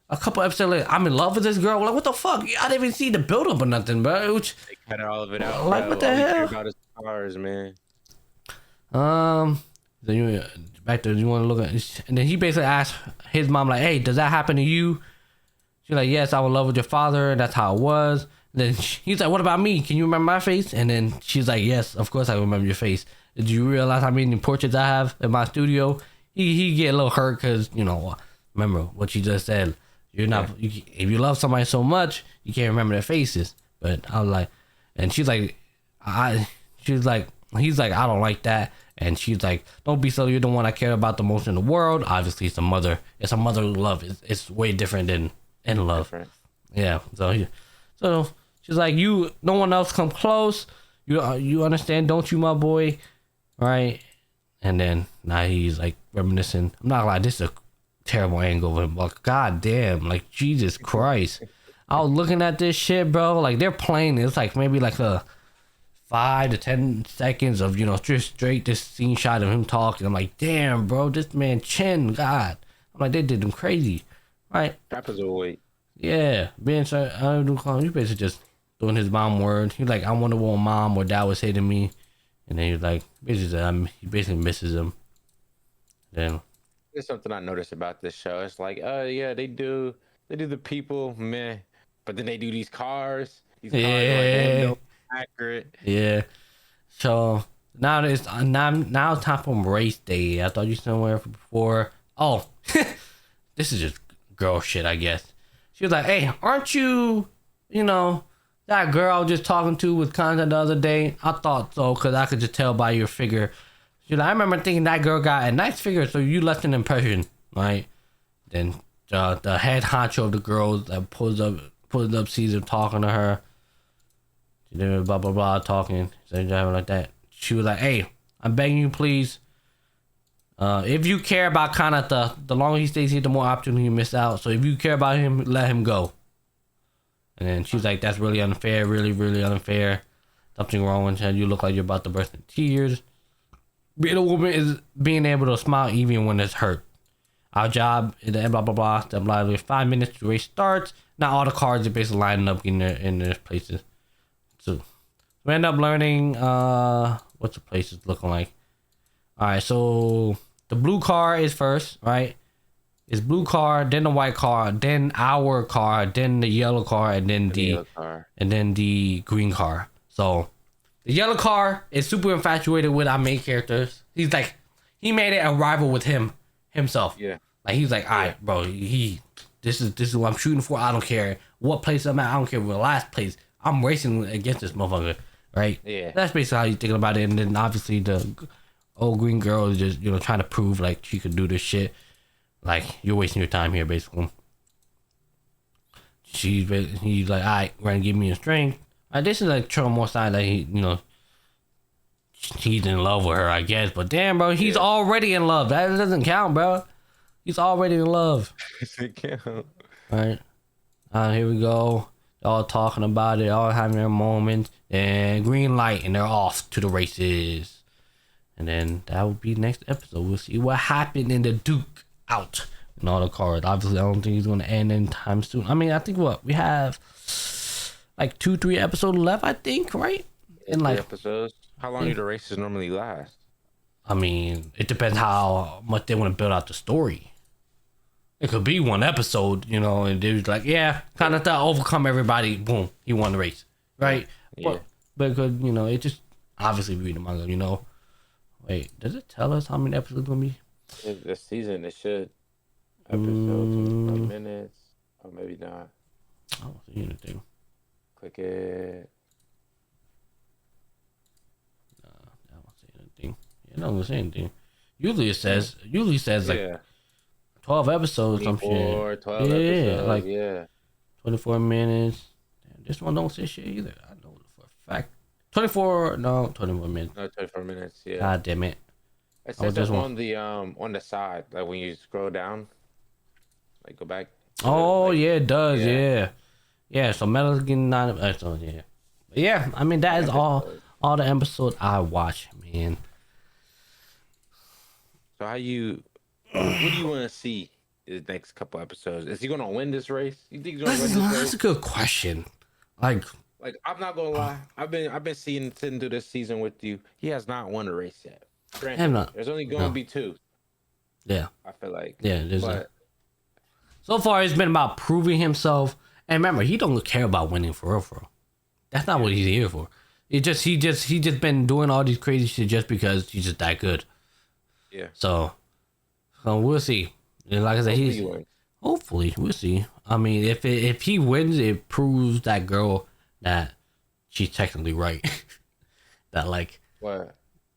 a couple episodes later, I'm in love with this girl. Like, what the fuck? I didn't even see the build up or nothing, bro. They cut all of it out. Like, bro. what the all hell? Care about his cars, man. Then you back to you want to look at, and then he basically asked his mom like, "Hey, does that happen to you?" She's like, "Yes, I was in love with your father. That's how it was." And then he's like, "What about me? Can you remember my face?" And then she's like, "Yes, of course I remember your face. Did you realize how many portraits I have in my studio?" He get a little hurt because remember what you just said. You're not if you love somebody so much, you can't remember their faces. But I was like, and she's like, he's like, I don't like that. And she's like, don't be silly. You're the one I care about the most in the world. Obviously, it's a mother. It's a motherly love. It's way different than in love. Different. Yeah. So she's like, no one else come close. You understand, don't you, my boy? Right. And then now he's like reminiscing. I'm not gonna lie, this is a terrible angle of him. Like, god damn, like Jesus Christ. I was looking at this shit, bro. Like they're playing. It's like maybe like a 5 to 10 seconds of just straight this scene shot of him talking. I'm like, damn, bro, this man chin, God. I'm like, they did him crazy, right? Trapezoid. Yeah, being so you basically just doing his mom word. He's like, I wonder what mom or dad would say to me, and then he's like, basically, he basically misses him. Then there's something I noticed about this show. It's like, yeah, they do the people, meh, but then they do these cars. These cars are like, accurate. Yeah. So now it's time for race day. I thought you somewhere before. Oh, this is just girl shit, I guess. She was like, "Hey, aren't you, that girl I was just talking to with content the other day?" I thought so, because I could just tell by your figure. She's like, "I remember thinking that girl got a nice figure, so you left an impression, right?" Then the head honcho of the girls that pulls up, sees him talking to her. She did blah blah blah talking, like that. She was like, "Hey, I'm begging you, please. If you care about Kanata, the longer he stays here, the more opportunity you miss out. So if you care about him, let him go." And then she's like, "That's really unfair, really, really unfair. Something wrong with you. You look like you're about to burst in tears." Being a woman is being able to smile even when it's hurt. Our job is blah blah blah. The blah 5 minutes the race starts. Now all the cars are basically lining up in their places. So we end up learning what's the places looking like. All right, so the blue car is first, right? It's blue car, then the white car, then our car, then the yellow car, and then the green car. So the yellow car is super infatuated with our main characters. He's like, he made it a rival with himself. Yeah. Like he's like, all right, bro, this is what I'm shooting for. I don't care what place I'm at. I don't care what last place. I'm racing against this motherfucker, right? Yeah. That's basically how you thinking about it. And then obviously the old green girl is just, trying to prove like she could do this shit. Like, you're wasting your time here, basically. He's like, all right, we're gonna give me a strength. This is like showing more sign that he's in love with her, I guess. But damn, bro, he's already in love. That doesn't count, bro. He's already in love. It count. Right. Here we go. All talking about it, all having their moments, and green light, and they're off to the races. And then that will be next episode. We'll see what happened in the Duke out and all the cards. Obviously, I don't think he's going to end anytime soon. I mean, I think we have like 2-3 episodes left, I think, right? And like episodes. How long do the races normally last? I mean, it depends how much they want to build out the story. It could be one episode, and they're like, yeah, kind of to overcome everybody. Boom, he won the race, right? Yeah. But it could, it just obviously read the manga, Wait, does it tell us how many episodes gonna be? This season, it should. Episodes, 20 minutes, or maybe not. I don't see anything. Click it. No, I don't see anything. Yeah, I don't see anything. Usually says like 12 episodes, some shit. 12 episodes, like 24 minutes. Damn, this one don't say shit either. I know for a fact. 24 minutes. No, 24 minutes, yeah. God damn it. It says this on the side, like when you scroll down, like go back. Oh, yeah, it does, yeah. Yeah, so Metal's getting 9 episodes, yeah. But yeah, I mean, that is all the episodes I watch, man. So what do you want to see in the next couple episodes? Is he going to win this race? You think he's going to win this race? That's a good question. Like I'm not gonna lie. I've been sitting through this season with you. He has not won a race yet. Granted, there's only going to be 2. Yeah. I feel like. Yeah, so far it's been about proving himself. And remember, he don't care about winning for real. That's not what he's here for. He just been doing all these crazy shit just because he's just that good. Yeah. So we'll see. And like I said, hopefully we'll see. I mean, if he wins, it proves that girl that she's technically right. That like what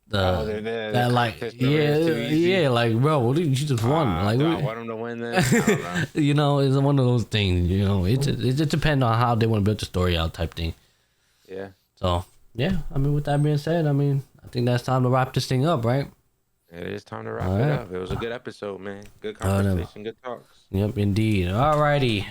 that like like bro, you just won. Like I want him to win then. I don't know. It's one of those things. It just depends on how they want to build the story out, type thing. Yeah. So yeah, I mean, with that being said, I think that's time to wrap this thing up, right? It is time to wrap it up. It was a good episode, man. Good conversation, good talks. Yep, indeed. Alrighty.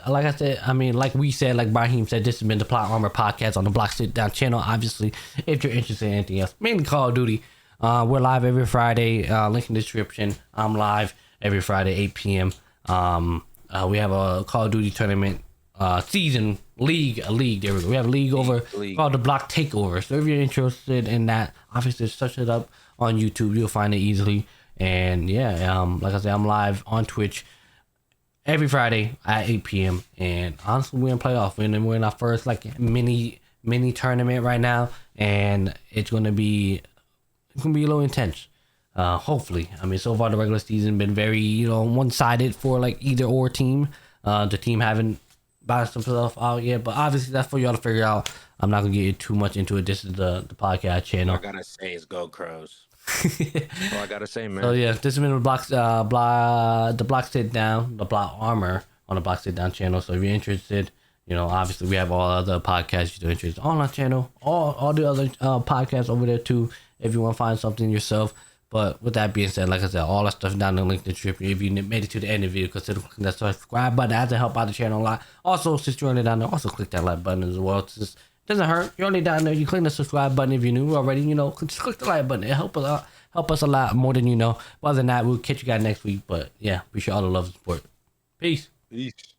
Like I said, like we said, like Ibrahim said, this has been the Plot Armor Podcast on the Block Sitdown channel. Obviously, if you're interested in anything else, mainly Call of Duty, we're live every Friday. Link in the description. I'm live every Friday, 8 p.m. We have a Call of Duty tournament season league. There we go. We have a league called the Block Takeover. So if you're interested in that, obviously search it up on YouTube. You'll find it easily. And yeah, like I said, I'm live on Twitch every Friday at 8 p.m. And honestly, we're in playoff. We're in our first like mini tournament right now, and it's gonna be a little intense. Hopefully, I mean, so far the regular season been very one-sided for like either or team. The team haven't balanced themselves out yet, but obviously that's for y'all to figure out. I'm not gonna get too much into it. This is the podcast channel. All I gotta say is go Crows. All I gotta say, man. So yeah, this has been the Block Sitdown, the Block Armor on the Block Sitdown channel. So if you're interested, obviously we have all other podcasts you're interested on our channel, all the other podcasts over there too. If you want to find something yourself. But with that being said, like I said, all that stuff down in the link in the description. If you made it to the end of the video, consider clicking that subscribe button. That to help out the channel a lot. Also, since you're only down there, also click that like button as well. It doesn't hurt. You're only down there. You click the subscribe button if you're new already. Just click the like button. It helps Help us a lot more than you know. But other than that, we'll catch you guys next week. But yeah, appreciate all the love and support. Peace. Peace.